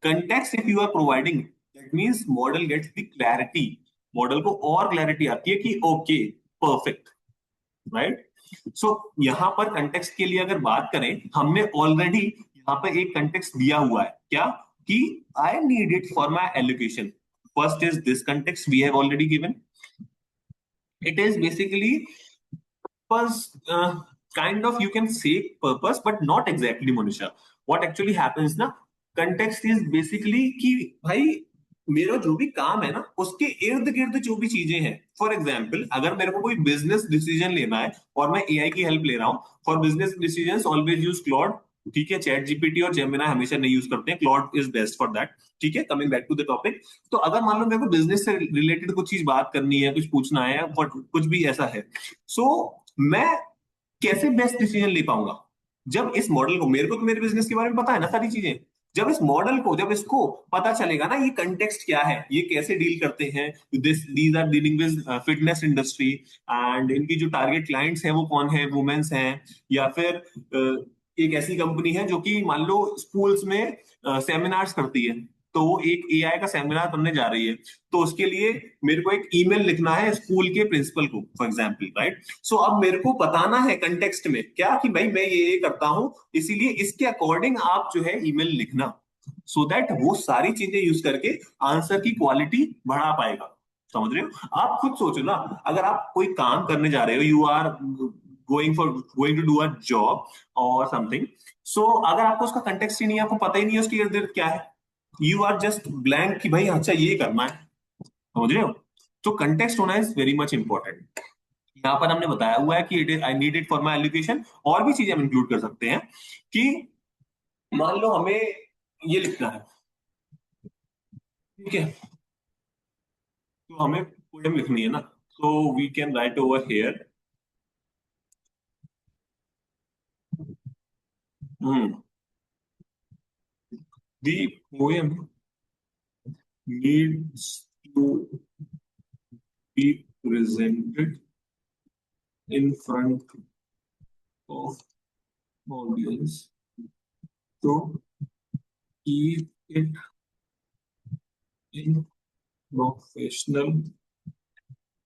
Context if you are providing, that means model gets the clarity. Model को और clarity आती है कि okay, perfect, right? So यहाँ पर context के लिए अगर बात करें, हमने already यहाँ पर एक context दिया हुआ है, क्या? कि I need it for my allocation. First is this context we have already given. It is basically purpose, kind of you can say purpose, but not exactly, Monisha. What actually happens ना, context is basically कि भाई मेरा जो भी काम है ना, उसके इर्द गिर्द जो भी चीजें हैं। फॉर एग्जाम्पल, अगर मेरे को कोई बिजनेस डिसीजन लेना है और मैं एआई की हेल्प ले रहा हूँ for business decision, always use Claude. ठीक है, चैट जीपीटी और जेमिनी हमेशा नहीं यूज करते हैं, Claude is best for that. ठीक है, coming back to the topic, तो अगर मान लो मेरे को बिजनेस से रिलेटेड कुछ चीज बात करनी है, कुछ पूछना है, कुछ भी ऐसा है, सो मैं कैसे बेस्ट डिसीजन ले पाऊंगा? जब इस मॉडल को, मेरे को तो मेरे बिजनेस के बारे में पता है ना सारी चीजें, जब इस मॉडल को, जब इसको पता चलेगा ना ये कंटेक्स्ट क्या है, ये कैसे डील करते हैं, these are dealing with fitness industry, and इनकी जो टारगेट क्लाइंट्स हैं वो कौन है, वुमेन्स हैं, या फिर एक ऐसी कंपनी है जो कि मान लो स्कूल्स में सेमिनार्स करती है, तो वो एक एआई का सेमिनार करने जा रही है, तो उसके लिए मेरे को एक ईमेल लिखना है स्कूल के प्रिंसिपल को, फॉर एग्जांपल, राइट? सो अब मेरे को बताना है कंटेक्स्ट में क्या, कि भाई मैं ये करता हूं, इसीलिए इसके अकॉर्डिंग आप जो है ईमेल लिखना, सो दैट वो सारी चीजें यूज करके आंसर की क्वालिटी बढ़ा पाएगा। समझ रहे हो? आप खुद सोचो ना, अगर आप कोई काम करने जा रहे हो, you are going to do a job or something, so अगर आपको उसका कंटेक्स्ट ही नहीं है, आपको पता ही नहीं है उसकी इर्द गिर्द क्या है, यू आर जस्ट ब्लैंक कि भाई अच्छा ये करना है। समझ रहे हो? तो कंटेक्स्ट होना इज वेरी मच इंपॉर्टेंट। यहाँ पर हमने बताया हुआ है कि it is, I need it for my education. और भी चीजें हम इंक्लूड कर सकते हैं कि मान लो हमें ये लिखना है, ठीक है, तो हमें पोएम लिखनी है ना, So we can write over here. Hmm. The poem needs to be presented in front of audience to keep it in professional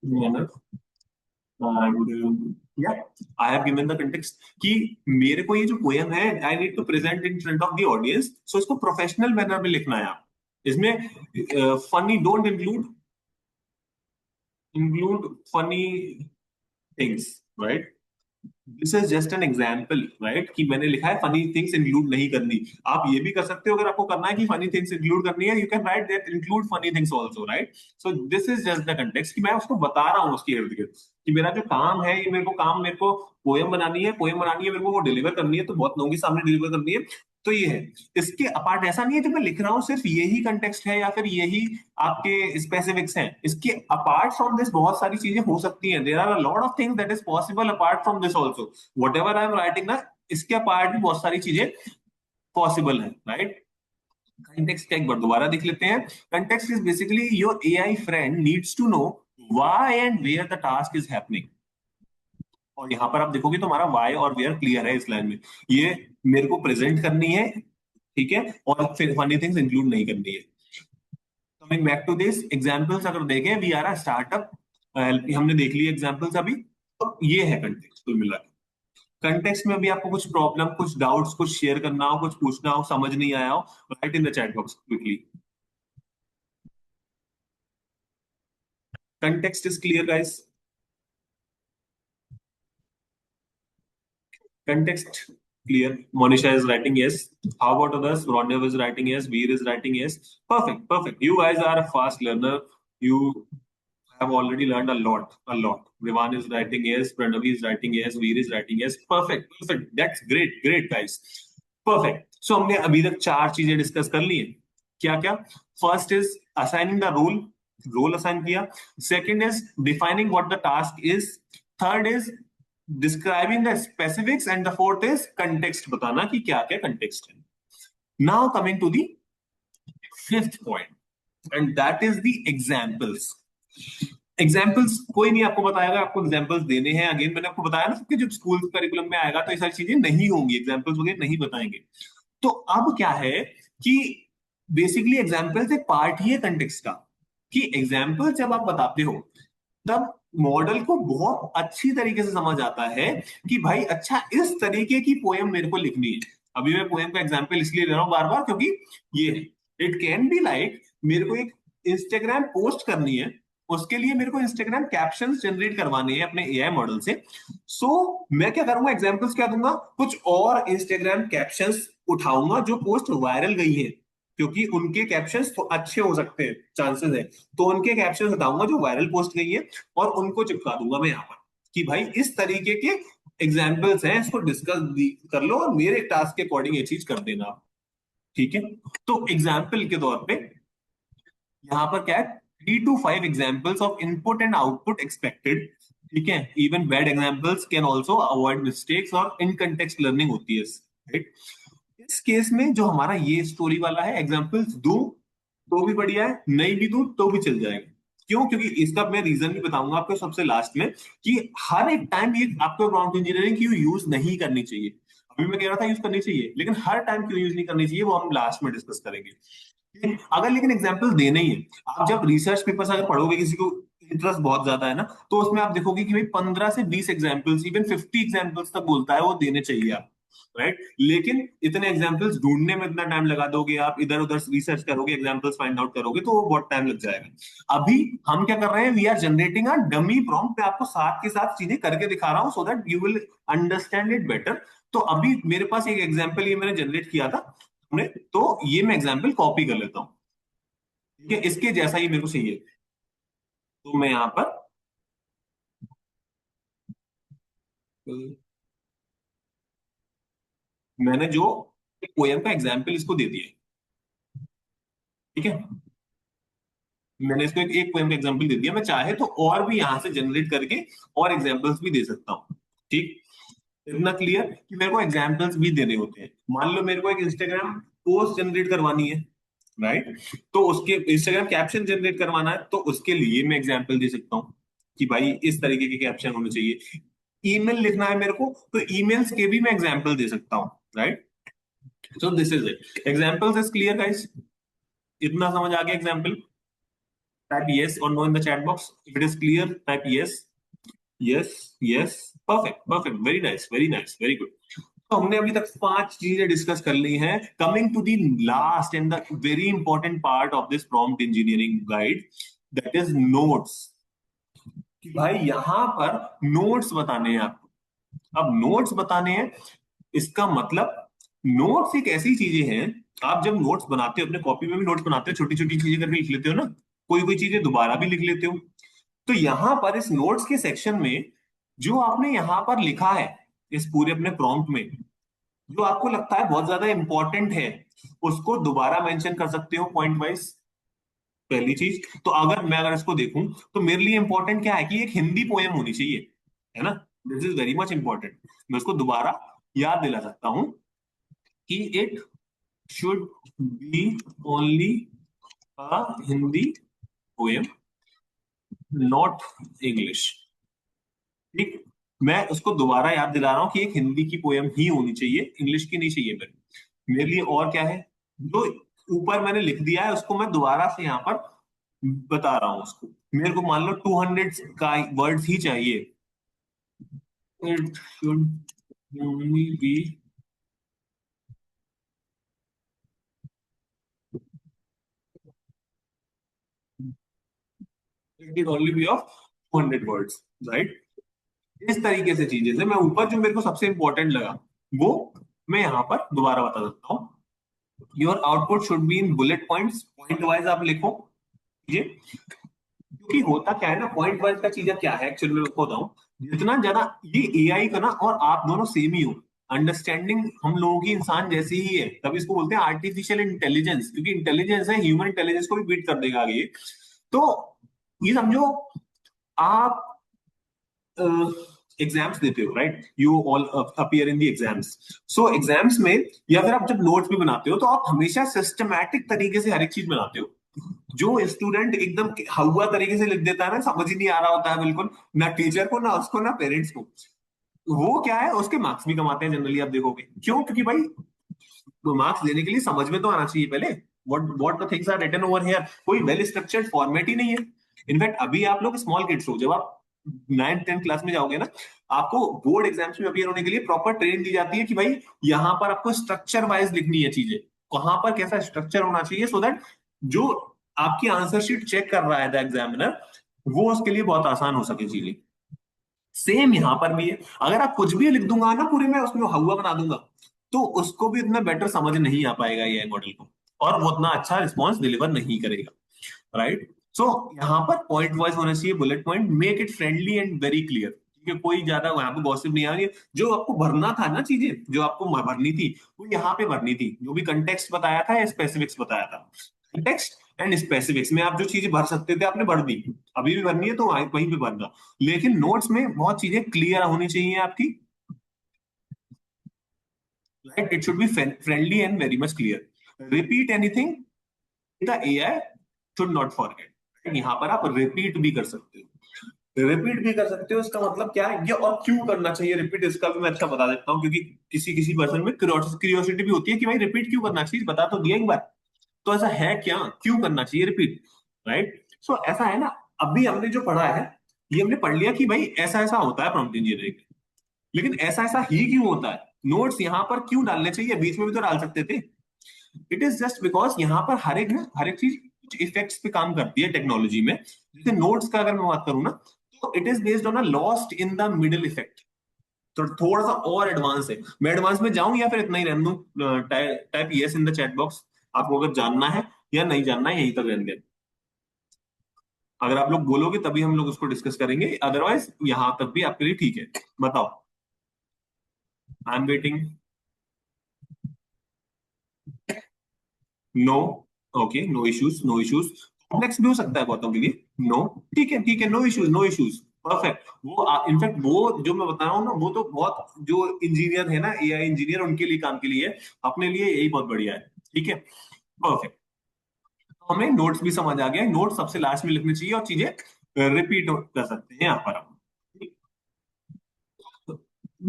manner. And yeah, I have given the context कि मेरे को ये जो पोएम है I need to present in front of the audience, so इसको प्रोफेशनल मैनर में लिखना है आप। इसमें funny don't include funny things, right. This is just an example, right, कि मैंने लिखा है फनी थिंग्स इंक्लूड नहीं करनी। आप ये भी कर सकते हो, अगर आपको करना है कि फनी थिंग्स इंक्लूड करनी है, you can write that include funny things also, right. So this is just the context कि मैं उसको बता रहा हूँ उसकी इर्द गिर्द कि मेरा जो काम है, ये मेरे को पोएम बनानी है, मेरे को वो डिलीवर करनी है, तो बहुत लोगों के सामने डिलीवर करनी है। तो ये है। इसके अपार्ट ऐसा नहीं है जो मैं लिख रहा हूँ सिर्फ यही कंटेक्स्ट है या फिर यही आपके स्पेसिफिक्स हैं। इसके अपार्ट फ्रॉम दिस बहुत सारी चीजें हो सकती हैं। There are a lot of things that is possible apart from this also. Whatever I am writing ना, इसके अपार्ट भी बहुत सारी चीजें पॉसिबल है, राइट। कंटेक्स्ट का एक बार दोबारा देख लेते हैं। Context is basically your AI friend needs to know why and where the task is happening. और यहाँ पर आप देखोगे तो हमारा वाई और वेयर क्लियर है इस लाइन में। ये मेरे को प्रेजेंट करनी है, ठीक है, और फिर फनी थिंग्स इंक्लूड नहीं करनी है। Coming back to this examples अगर देखें, वी आर अ स्टार्टअप, हमने देख ली एग्जांपल्स अभी। तो ये है कंटेक्स्ट कुल मिला के। कंटेक्स्ट में भी आपको कुछ प्रॉब्लम, कुछ डाउट्स, कुछ शेयर करना हो, कुछ पूछना हो, समझ नहीं आया हो, right in the chat box quickly. Context is clear guys? Context clear. Monisha is writing yes. How about others? Rondev is writing yes. Veer is writing yes. Perfect, perfect. You guys are a fast learner. You have already learned a lot, a lot. Vivan is writing yes. Pranavi is writing yes. Veer is writing yes. Perfect, perfect. That's great, great guys. Perfect. So हमने अभी तक चार चीजें डिस्कस कर ली हैं। क्या क्या? First is assigning the role, role assign किया। Second is defining what the task is. Third is describing the specifics and the fourth is context, बताना कि क्या क्या कंटेक्स्ट है। Now coming to the fifth point and that is the examples. Examples कोई नहीं आपको बताएगा, आपको एग्जाम्पल्स देने हैं। अगेन मैंने आपको बताया ना कि जब स्कूल करिकुलम में आएगा तो ये सारी चीजें नहीं होंगी, एग्जाम्पल्स वगैरह नहीं बताएंगे। तो अब क्या है कि बेसिकली एग्जाम्पल्स एक पार्ट ही है कंटेक्स्ट का। कि एग्जाम्पल जब आप बताते हो तब मॉडल को बहुत अच्छी तरीके से समझ आता है कि भाई अच्छा इस तरीके की पोएम मेरे को लिखनी है। अभी मैं पोएम का एग्जाम्पल इसलिए ले रहा हूं बार बार क्योंकि ये इट कैन बी लाइक मेरे को एक इंस्टाग्राम पोस्ट करनी है, उसके लिए मेरे को इंस्टाग्राम कैप्शंस जनरेट करवाने हैं अपने एआई मॉडल से। सो मैं क्या करूंगा, एग्जांपल्स क्या दूंगा, कुछ और इंस्टाग्राम कैप्शंस उठाऊंगा जो पोस्ट वायरल गई है, क्योंकि उनके कैप्शंस तो अच्छे हो सकते हैं, चांसेस है। तो उनके कैप्शंस बताऊंगा जो वायरल पोस्ट गई है और उनको चिपका दूंगा मैं यहाँ पर कि भाई इस तरीके के एग्जाम्पल्स हैं, इसको डिस्कस कर लो और मेरे टास्क के अकॉर्डिंग ये चीज कर देना आप। ठीक है। तो एग्जाम्पल के तौर पे यहाँ पर क्या है, 3 to 5 examples of input and output expected. ठीक है। Even bad examples can also avoid mistakes और इन कंटेक्स्ट लर्निंग होती है, राइट। इस केस में जो हमारा ये स्टोरी वाला है, एग्जाम्पल्स दो तो भी बढ़िया है, नहीं भी दो तो भी चल जाएगा। क्यों? क्योंकि इसका मैं रीजन भी बताऊंगा आपको सबसे लास्ट में कि हर एक टाइम ये आपको प्रॉम्प्ट इंजीनियरिंग की यूज नहीं करनी चाहिए। अभी मैं कह रहा था यूज करनी चाहिए, लेकिन हर टाइम क्यों यूज नहीं करनी चाहिए वो हम लास्ट में डिस्कस करेंगे। अगर लेकिन एग्जाम्पल देने ही है, आप जब रिसर्च पेपर्स अगर पढ़ोगे, किसी को इंटरेस्ट बहुत ज्यादा है ना, तो उसमें आप देखोगे कि भाई 15 से 20 एग्जाम्पल्स, इवन 50 एग्जाम्पल्स तक बोलता है वो देने चाहिए आप, राइट। लेकिन इतने एग्जाम्पल्स ढूंढने में इतना टाइम लगा दोगे, आप इधर उधर रिसर्च करोगे, एग्जाम्पल्स फाइंड आउट करोगे, तो वो बहुत टाइम लग जाएगा। अभी हम क्या कर रहे हैं, we are generating a dummy prompt. मैं आपको साथ के साथ चीजें करके दिखा रहा हूं सो that you will understand it better. तो अभी मेरे पास एक एग्जाम्पल ये मैंने जनरेट किया था हमने, तो ये मैं एग्जाम्पल कॉपी कर लेता हूँ। ठीक है, इसके जैसा ही मेरे को चाहिए। तो मैं यहां पर मैंने जो पोयम का एग्जाम्पल इसको दे दिया, ठीक है। मैंने इसको एक पोएम का एग्जांपल दे दिया, मैं चाहे तो और भी यहां से जनरेट करके और एग्जांपल्स भी दे सकता हूँ। ठीक, इतना क्लियर कि मेरे को एग्जांपल्स भी देने होते हैं। मान लो मेरे को एक इंस्टाग्राम पोस्ट जनरेट करवानी है, राइट, तो उसके इंस्टाग्राम कैप्शन जनरेट करवाना है, तो उसके लिए मैं एग्जांपल दे सकता हूँ कि भाई इस तरीके के कैप्शन होने चाहिए। ईमेल लिखना है मेरे को, तो ईमेल्स के भी मैं एग्जांपल दे सकता हूँ, right. So this is it, examples is clear guys, इतना समझ आ गया example? Type yes or no in the chat box. If it is clear, type yes. Yes, yes. Perfect, perfect. Very nice, very nice, very good. तो हमने अभी तक 5 चीजें डिस्कस कर ली हैं। Coming to the last and the very important part of this prompt engineering guide, that is notes. कि भाई यहां पर नोट्स बताने हैं आपको। अब नोट्स बताने हैं, इसका मतलब नोट्स एक ऐसी चीजें हैं, आप जब नोट्स बनाते हो, अपने कॉपी में भी नोट्स बनाते हो, छोटी छोटी चीजें करके लिख लेते हो ना, कोई कोई चीजें दोबारा भी लिख लेते हो। तो यहां पर इस नोट्स के सेक्शन में जो आपने यहां पर लिखा है, इस पूरे अपने प्रॉम्प्ट में जो आपको लगता है बहुत ज्यादा इंपॉर्टेंट है, उसको दोबारा मेंशन कर सकते हो पॉइंट वाइज। पहली चीज तो अगर इसको देखूं, तो मेरे लिए इंपॉर्टेंट क्या है कि एक हिंदी पोएम होनी चाहिए, है ना। This is very much important. मैं उसको दोबारा याद दिला सकता हूं कि it should be only a Hindi poem, not English. ठीक, मैं उसको दोबारा याद दिला रहा हूँ कि एक हिंदी की पोयम ही होनी चाहिए, इंग्लिश की नहीं चाहिए। मेरे लिए और क्या है, जो ऊपर मैंने लिख दिया है उसको मैं दोबारा से यहाँ पर बता रहा हूँ उसको। मेरे को मान लो 200 का वर्ड्स ही चाहिए। It should only be, it is only be of 200 words, right. इस तरीके से चीजें से मैं ऊपर जो मेरे को सबसे इंपॉर्टेंट लगा वो मैं यहाँ पर दोबारा बता सकता हूँ। Your output should be in bullet points, point wise आप लिखो ये। क्योंकि होता क्या है ना, पॉइंट वाइज का चीज क्या है एक्चुअली, मैं आपको बताऊं। जितना ज्यादा ये एआई का ना और आप दोनों सेम ही हो, अंडरस्टैंडिंग हम लोगों की इंसान जैसी ही है, तभी इसको बोलते हैं आर्टिफिशियल इंटेलिजेंस, क्योंकि इंटेलिजेंस है, ह्यूमन इंटेलिजेंस को भी बीट कर देगा आगे। तो ये समझो, आप एग्जाम्स देते हो, right, you all appear in the exams. So exams में या फिर आप जब नोट्स भी बनाते हो, तो आप हमेशा सिस्टमैटिक तरीके से हर एक चीज बनाते हो। जो स्टूडेंट एकदम हवा तरीके से लिख देता है ना, समझ ही नहीं आ रहा होता है बिल्कुल, ना टीचर को, ना उसको, ना पेरेंट्स को, वो क्या है, उसके मार्क्स भी कमाते हैं जनरली। आप देखोगे क्यों, क्योंकि भाई मार्क्स देने के लिए समझ में तो आना चाहिए पहले, what the things are written over here. कोई वेल स्ट्रक्चर्ड फॉर्मेट ही नहीं है। इनफैक्ट अभी आप लोग स्मॉल किड्स हो, जब आप 9th 10th क्लास में जाओगे ना, आपको बोर्ड एग्जाम्स में अपियर होने के लिए प्रॉपर ट्रेनिंग दी जाती है कि भाई यहाँ पर आपको स्ट्रक्चर वाइज लिखनी है चीजें, कहां पर कैसा स्ट्रक्चर होना चाहिए, सो दैट जो आपकी आंसर शीट चेक कर रहा है द एग्जामिनर, वो उसके लिए बहुत आसान हो सके चीजें। सेम यहां पर भी है। अगर आप कुछ भी लिख दूंगा ना पूरे में, उसमें हवा बना दूंगा, तो उसको भी उतना बेटर समझ नहीं आ पाएगा ये मॉडल को, और वो उतना अच्छा रिस्पॉन्स डिलीवर नहीं करेगा, राइट। सो यहाँ पर पॉइंट वाइज होना चाहिए, bullet point, make it friendly and very clear, क्योंकि कोई ज्यादा वहां पे गॉसिप नहीं आ रही है। जो आपको भरना था ना चीजें, जो आपको भरनी थी, वो यहाँ पे भरनी थी। जो भी कंटेक्स्ट बताया था या स्पेसिफिक्स बताया था, कंटेक्स्ट एंड स्पेसिफिक्स में आप जो चीजें भर सकते थे आपने भर दी, अभी भी भरनी है तो वहीं पे भरना। लेकिन नोट्स में बहुत चीजें क्लियर होनी चाहिए आपकी, right. It should be friendly and very much clear. Repeat anything, the AI should not forget. यहाँ पर आप रिपीट भी कर सकते हो, रिपीट भी कर सकते हो। इसका मतलब क्या है ये, और क्यों करना चाहिए रिपीट, इसका भी मैं अच्छा बता देता हूँ। क्योंकि किसी किसी पर्सन में क्यूरियोसिटी भी होती है कि भाई रिपीट क्यों करना चाहिए, बता तो दिया एक बार, तो ऐसा है क्या, क्यों करना चाहिए रिपीट, राइट। सो ऐसा है ना, अभी हमने जो पढ़ा है, ये हमने पढ़ लिया कि भाई ऐसा ऐसा होता है प्रॉम्प्ट इंजीनियरिंग, लेकिन ऐसा ऐसा ही क्यों होता है, नोट्स यहाँ पर क्यों डालने चाहिए, बीच में भी तो डाल सकते थे। इट इज जस्ट बिकॉज यहाँ पर हर एक चीज कुछ इफेक्ट्स पे काम करती है टेक्नोलॉजी में। जैसे नोट्स का अगर मैं बात करूँ ना, तो it is based on a lost in the middle effect. तो थोड़ा सा और एडवांस है। मैं एडवांस में जाऊं या फिर इतना ही रहने दूं? Type yes in the chat box, आपको अगर जानना है या नहीं जानना है, यहीं तक रहने दें। अगर आप लोग बोलोगे तभी हम लोग उसको डिस्कस करेंगे, अदरवाइज यहां तक भी आपके लिए ठीक है। बताओ, I am waiting. No, okay, no issues, no issues. Complex भी हो सकता है बहुतों के लिए। नो, ठीक है, no issues, no issues, perfect. वो इनफैक्ट वो जो मैं बता रहा हूँ ना, वो तो बहुत जो इंजीनियर है ना, एआई इंजीनियर, उनके लिए काम के लिए है, अपने लिए यही बहुत बढ़िया है। ठीक है, परफेक्ट। हमें नोट्स भी समझ आ गया, नोट्स सबसे लास्ट में लिखने चाहिए और चीजें रिपीट कर सकते हैं यहाँ पर हम।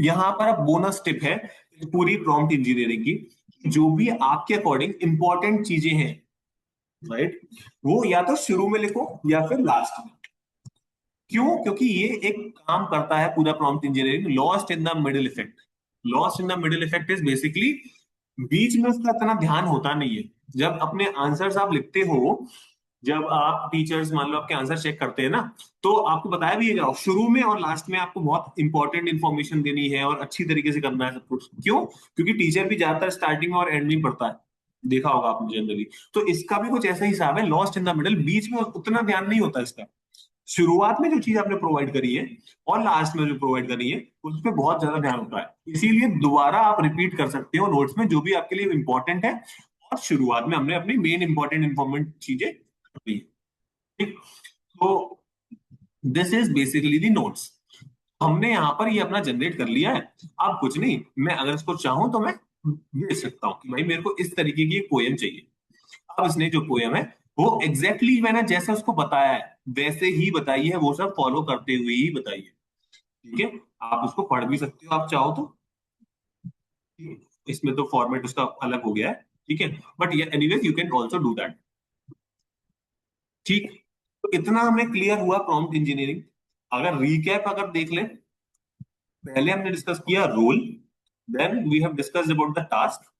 यहाँ पर अब बोनस टिप है पूरी प्रॉम्प्ट इंजीनियरिंग की, जो भी आपके अकॉर्डिंग इंपॉर्टेंट चीजें हैं, राइट, वो या तो शुरू में लिखो या फिर लास्ट में। क्यों? क्योंकि ये एक काम करता है पूरा prompt engineering, lost in the middle effect. Lost in the middle effect is basically बीच में उसका इतना ध्यान होता नहीं है। जब अपने आंसर्स आप लिखते हो, जब आप टीचर्स मान लो आपके आंसर चेक करते हैं ना, तो आपको बताया भी है शुरू में और लास्ट में आपको बहुत इंपॉर्टेंट इन्फॉर्मेशन देनी है और अच्छी तरीके से करना है सब कुछ। क्यों? क्योंकि टीचर भी ज्यादातर स्टार्टिंग में और एंड में पढ़ता है, देखा होगा आपने जनरली। तो इसका भी कुछ ऐसा हिसाब है, लॉस्ट इन द मिडल, बीच में उतना ध्यान नहीं होता इसका। शुरुआत में जो चीज आपने प्रोवाइड करी है और लास्ट में जो प्रोवाइड करी है, उस पर बहुत ज्यादा ध्यान होता है। इसीलिए दोबारा आप रिपीट कर सकते हो नोट्स में जो भी आपके लिए इंपॉर्टेंट है, और शुरुआत में हमने अपनी मेन इंपॉर्टेंट इंफॉर्मेंट चीजें कर ली। ठीक, तो this is basically the notes. हमने यहाँ पर ये अपना जनरेट कर लिया है। अब कुछ नहीं, मैं अगर इसको चाहूं तो मैं भेज सकता हूँ कि भाई मेरे को इस तरीके की एक पोयम चाहिए। अब इसने जो पोयम है वो एग्जैक्टली exactly मैंने जैसे उसको बताया है वैसे ही बताई है, वो सब फॉलो करते हुए ही बताई है। ठीक है, आप उसको पढ़ भी सकते हो आप चाहो तो। इसमें तो फॉर्मेट उसका अलग हो गया है, ठीक है, बट ये anyways you can also do that. ठीक, तो इतना हमें क्लियर हुआ प्रॉम्प्ट इंजीनियरिंग। अगर रिकैप अगर देख लें, पहले हमने डिस्कस किया role, then we have discussed about the task,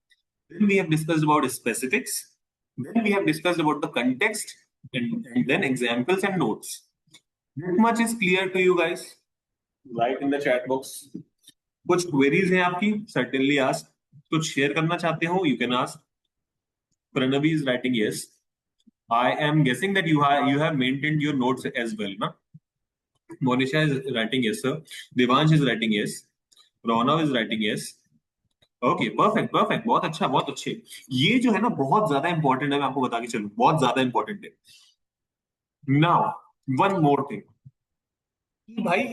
then we have discussed about specifics, then we have discussed about the context, and then examples and notes. This much is clear to you guys? Write in the chat box. कुछ queries हैं आपकी, certainly ask. कुछ share करना चाहते हो, you can ask. Pranavi is writing yes. I am guessing that you have maintained your notes as well, na? Monisha is writing yes, sir. Devansh is writing yes. Ronav is writing yes. Okay, perfect perfect, बहुत अच्छा बहुत अच्छे। ये जो है ना बहुत ज्यादा इंपॉर्टेंट है, मैं आपको बता के चलूं, बहुत ज्यादा इंपॉर्टेंट है। नाउ वन मोर थिंग कि भाई,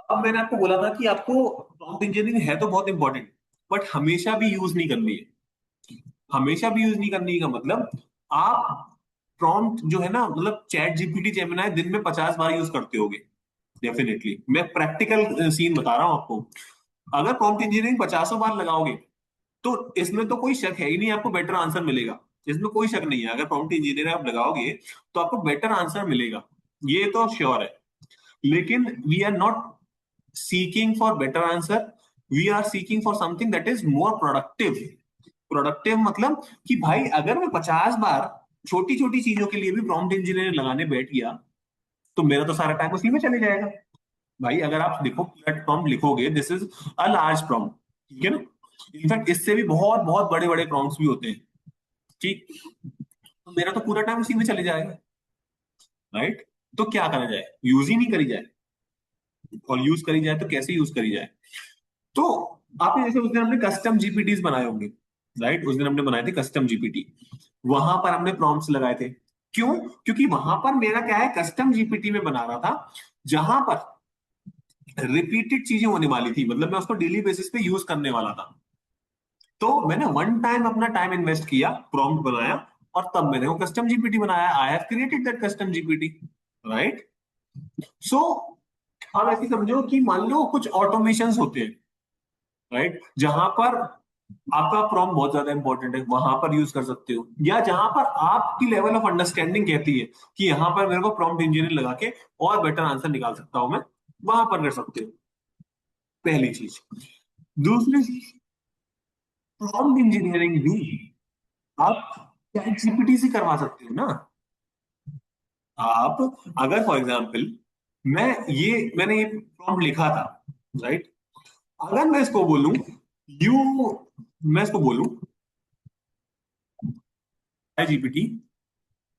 अब मैंने आपको बोला था कि आपको प्रॉम्प्ट इंजीनियरिंग है तो बहुत इंपॉर्टेंट, बट हमेशा भी यूज नहीं करनी है। हमेशा भी यूज नहीं करनी का मतलब, आप प्रॉम्प्ट जो है ना, मतलब चैट जीपीटी जेमिनाई दिन में 50 बार यूज करते होगे डेफिनेटली। मैं प्रैक्टिकल सीन बता रहा हूं आपको। अगर प्रॉम्प्ट इंजीनियरिंग 50 बार लगाओगे तो इसमें तो कोई शक है ही नहीं, आपको बेटर आंसर मिलेगा। इसमें कोई शक नहीं है, अगर प्रॉम्प्ट इंजीनियर आप लगाओगे तो आपको बेटर आंसर मिलेगा, ये तो श्योर है। लेकिन we are not seeking for better answer, we are seeking for something that is more productive. Productive मतलब कि भाई अगर मैं 50 बार छोटी छोटी चीजों के लिए भी प्रॉम्प्ट इंजीनियर लगाने बैठ गया, तो मेरा तो सारा टाइम उसी में चले जाएगा। भाई अगर आप देखो पूरा प्रॉम्प्ट लिखोगे, this is a large prompt, ठीक है ना, इनफैक्ट इससे भी बहुत बहुत बड़े बड़े प्रॉम्प्ट्स भी होते हैं। ठीक, तो मेरा तो पूरा टाइम उसी में चले जाएगा, राइट। तो क्या करा जाए, यूज ही नहीं करी जाए, और यूज करी जाए तो कैसे यूज करी जाए। तो आपने जैसे उस दिन हमने कस्टम जीपीटीज बनाए होंगे, राइट, उस दिन हमने बनाए थे कस्टम जीपीटी। वहां पर हमने प्रॉम्प्ट्स लगाए थे। क्यों? क्योंकि वहां पर मेरा क्या है, कस्टम जीपीटी में बना रहा था जहां पर रिपीटेड चीजें होने वाली थी, मतलब मैं उसको डेली बेसिस पे यूज करने वाला था। तो मैंने वन टाइम अपना टाइम इन्वेस्ट किया, प्रॉम्प्ट बनाया, और तब मैंने वो कस्टम जीपीटी बनाया। I have created that custom GPT, right. So अब ऐसे समझो कि मान लो कुछ ऑटोमेशन होते हैं, राइट, जहां पर आपका प्रॉम्प्ट बहुत ज्यादा इंपॉर्टेंट है, वहां पर यूज कर सकते हो। या जहां पर आपकी लेवल ऑफ अंडरस्टैंडिंग कहती है कि यहां पर मेरे को प्रॉम्प्ट इंजीनियर लगा के और बेटर आंसर निकाल सकता हूं मैं, वहां पर कर सकते हो, पहली चीज। दूसरी चीज, प्रॉम्प्ट इंजीनियरिंग भी आप चैट जीपीटी से करवा सकते हो ना। आप अगर फॉर एग्जांपल, मैंने ये प्रॉम्प्ट लिखा था, राइट, अगर मैं इसको बोलूं, यू मैं इसको बोलूं, हाय GPT,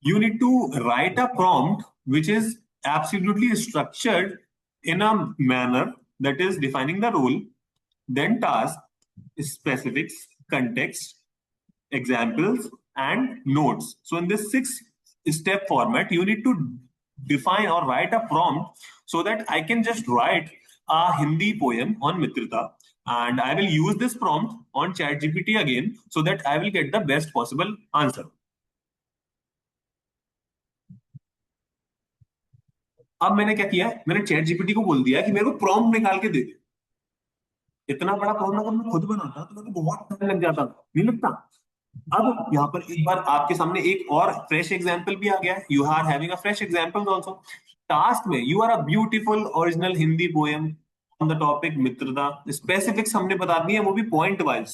you need to write a prompt which is absolutely structured in a manner that is defining the role, then task, specifics, context, examples, and notes. So in this 6 step format, you need to define or write a prompt so that I can just write a Hindi poem on Mitrita, and I will use this prompt on ChatGPT again so that I will get the best possible answer. अब मैंने क्या किया, मैंने चैट जीपीटी को बोल दिया कि मेरे को प्रॉम्प्ट निकाल के दे दे। इतना बड़ा प्रॉम्प्ट अगर मैं खुद बनाता तो मेरे को बहुत टाइम लग जाता, नहीं लगता? अब यहाँ पर एक बार आपके सामने एक और फ्रेश एग्जांपल भी आ गया है। You are having a fresh example also. Task में you are a beautiful original Hindi poem on the topic मित्रता। स्पेसिफिक्स हमने बता दी है, वो भी पॉइंट वाइज,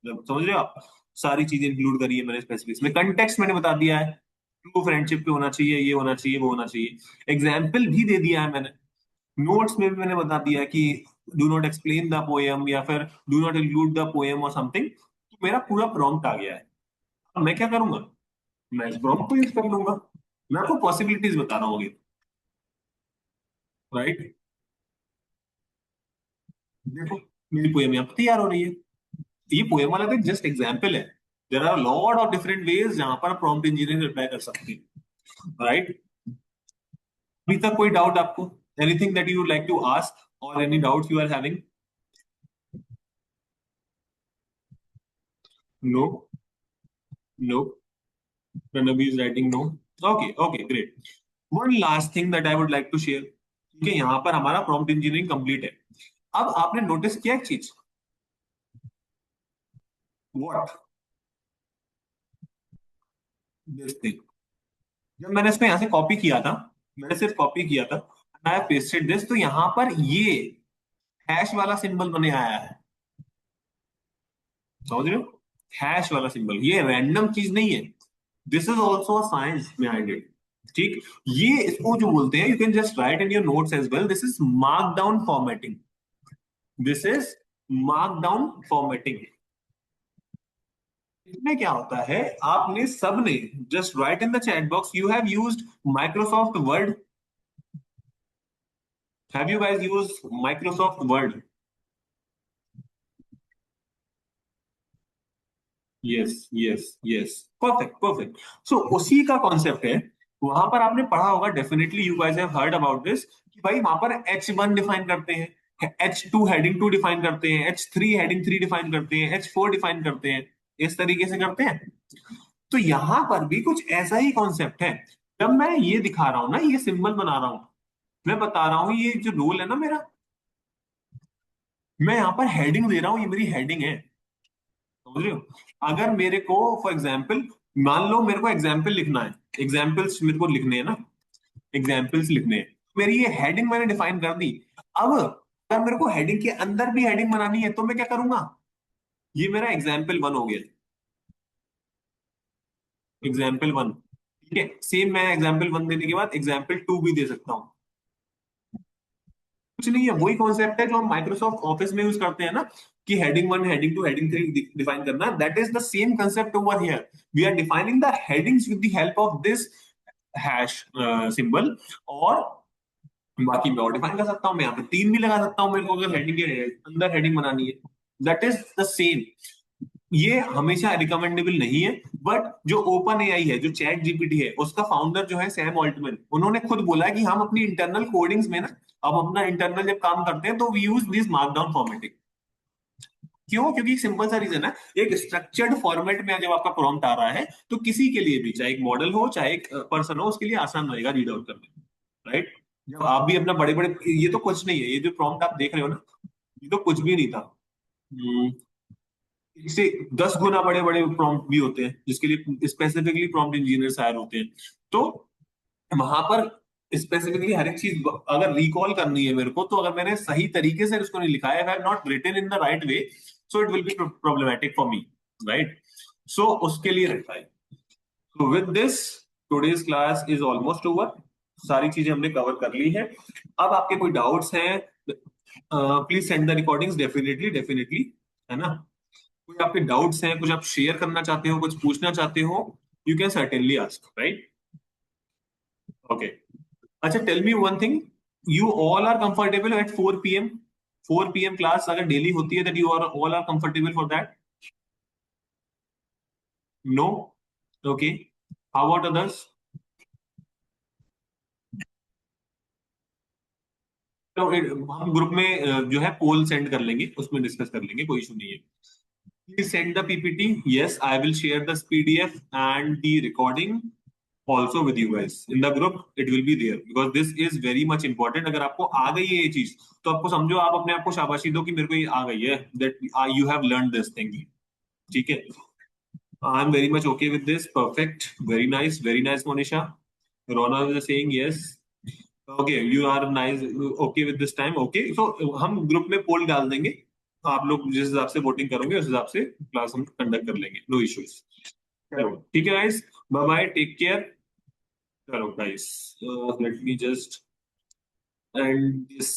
समझ रहे हो आप? सारी चीजें इंक्लूड करी है मैंने स्पेसिफिक्स में। कंटेक्स्ट मैंने बता दिया है, ट्रू फ्रेंडशिप पे होना चाहिए, ये होना चाहिए, वो होना चाहिए। एग्जाम्पल भी दे दिया है मैंने। नोट्स में भी मैंने बता दिया कि do not explain the poem या फिर do not include the poem और समथिंग। तो मेरा पूरा प्रॉम्प्ट आ गया है। अब मैं क्या करूंगा, मैं इस प्रॉम्प्ट को यूज कर लूंगा। मैं आपको पॉसिबिलिटीज बता रहा हूँ, राइट? देखो, मेरी पोएम यहाँ पे तैयार हो रही है। ये पोएम वाला तो जस्ट एग्जाम्पल है। There are lot of different ways जहां पर प्रॉम्प्ट इंजीनियरिंग अप्लाई कर सकते हैं, राइट? अभी तक कोई डाउट आपको? Anything that you would like to ask और any doubts you are having? No? No? Pranavi is writing no. Okay, okay, great. One last thing that I would like to share, कि यहाँ पर हमारा प्रॉम्प्ट इंजीनियरिंग कंप्लीट है। अब आपने नोटिस किया एक चीज? व्हाट? This thing. जब मैंने इसको यहाँ से कॉपी किया था, मैंने सिर्फ कॉपी किया था, आई पेस्टेड दिस, तो यहाँ पर ये हैश वाला सिंबल बने आया है। समझ रहे हो? हैश वाला सिंबल, ये रैंडम चीज नहीं है। This is also science behind it. ठीक, ये इसको जो बोलते हैं, you can just write in your notes as well, this is markdown formatting. This is markdown formatting. इसमें क्या होता है, आपने सबने just write in the chat box, you have used Microsoft Word. Have you guys used Microsoft Word? Yes, yes, yes, perfect, perfect. सो उसी का कॉन्सेप्ट है। वहां पर आपने पढ़ा होगा, definitely you guys have heard about this, कि भाई वहां पर H1 डिफाइन करते हैं, H2 हेडिंग 2 डिफाइन करते हैं, H3 हेडिंग 3 डिफाइन करते हैं, H4 डिफाइन करते हैं। इस तरीके से करते हैं। तो यहां पर भी कुछ ऐसा ही कॉन्सेप्ट है। जब मैं ये दिखा रहा हूं ना, ये सिंबल बना रहा हूं, मैं बता रहा हूं ये जो रोल है ना मेरा, मैं यहां पर हेडिंग दे रहा हूं, ये मेरी हेडिंग है। समझ रहे हो? अगर मेरे को फॉर एग्जाम्पल, मान लो मेरे को एग्जाम्पल लिखना है, एग्जाम्पल्स मेरे को लिखने हैं ना, एग्जाम्पल्स लिखने हैं, मेरी ये हेडिंग मैंने डिफाइन कर दी। अब अगर मेरे को हेडिंग के अंदर भी हेडिंग बनानी है तो मैं क्या करूंगा? ये मेरा एग्जाम्पल वन हो गया। एग्जाम्पल वन, ठीक है। सेम मैं एग्जाम्पल वन देने के बाद एग्जाम्पल टू भी दे सकता हूँ। कुछ नहीं है, वही कॉन्सेप्ट है जो हम माइक्रोसॉफ्ट ऑफिस में यूज करते हैं ना, कि heading one, heading two, heading three define करना। That is the same concept over here. We are defining the headings with the help of this hash symbol. और बाकी मैं और डिफाइन कर सकता हूँ, मैं यहाँ पे तीन भी लगा सकता हूँ, मेरे को अगर हेडिंग के अंदर हेडिंग बनानी है। That is the same. ये हमेशा रिकमेंडेबल नहीं है, बट जो ओपन एआई है, जो चैट जीपीटी है, उसका फाउंडर जो है सैम ऑल्टमैन, उन्होंने खुद बोला है कि हम अपनी इंटरनल कोडिंग्स में ना, अब अपना इंटरनल जब काम करते हैं तो we use this markdown formatting. क्यों? क्योंकि एक सिंपल सा रीजन है, एक स्ट्रक्चर्ड फॉर्मेट में जब आपका प्रॉम्प्ट आ रहा है तो किसी के लिए भी, चाहे एक मॉडल हो चाहे एक पर्सन हो, उसके लिए आसान रहेगा रीड आउट करने, राइट? जब आप भी अपना बड़े बड़े, ये तो कुछ नहीं है, ये जो प्रॉम्प्ट आप देख रहे हो ना, ये तो कुछ भी नहीं था। हम्म, इससे 10 गुना बड़े बड़े प्रॉम्प्ट भी होते हैं जिसके लिए स्पेसिफिकली प्रॉम्प्ट इंजीनियर्स हायर होते हैं। तो वहां पर स्पेसिफिकली हर एक चीज अगर रिकॉल करनी है मेरे को, तो अगर मैंने सही तरीके से उसको नहीं लिखा है, I not written in the right way, so it will be problematic for me, right? So उसके लिए रहता है। So with this, today's class is almost over. सारी चीजें हमने कवर कर ली है। अब आपके कोई डाउट्स हैं, please send the recordings, definitely, definitely, है ना? कोई आपके डाउट्स हैं, कुछ आप शेयर करना चाहते हो, कुछ पूछना चाहते हो, you can certainly ask, right? Okay. अच्छा, tell me one thing, you all are comfortable at 4 p.m.? 4 p.m. Class अगर डेली होती है, that you are all are comfortable for that? No? Okay, how about others? तो हम ग्रुप में जो है पोल सेंड कर लेंगे, उसमें डिस्कस कर लेंगे, कोई इशू नहीं है. Please send the PPT. Yes, I will share this PDF and the recording also with you guys in the group. It will be there because this is very much important. अगर आपको आ गई है ये चीज, तो आपको समझो, आप अपने आप को शाबाशी दो कि मेरे को ये आ गई है, that you have learned this thing. ठीक है. I am very much okay with this. Perfect. Very nice, Monisha. Rona is saying yes. Okay, you are nice. Okay with this time. Okay, so हम ग्रुप में पोल डाल देंगे. आप लोग जिस हिसाब से वोटिंग करोगे उस हिसाब से क्लास हम कंडक्ट कर लेंगे. No issues. चलो ठीक है guys. Bye bye. Take care. चलो guys, let me just end this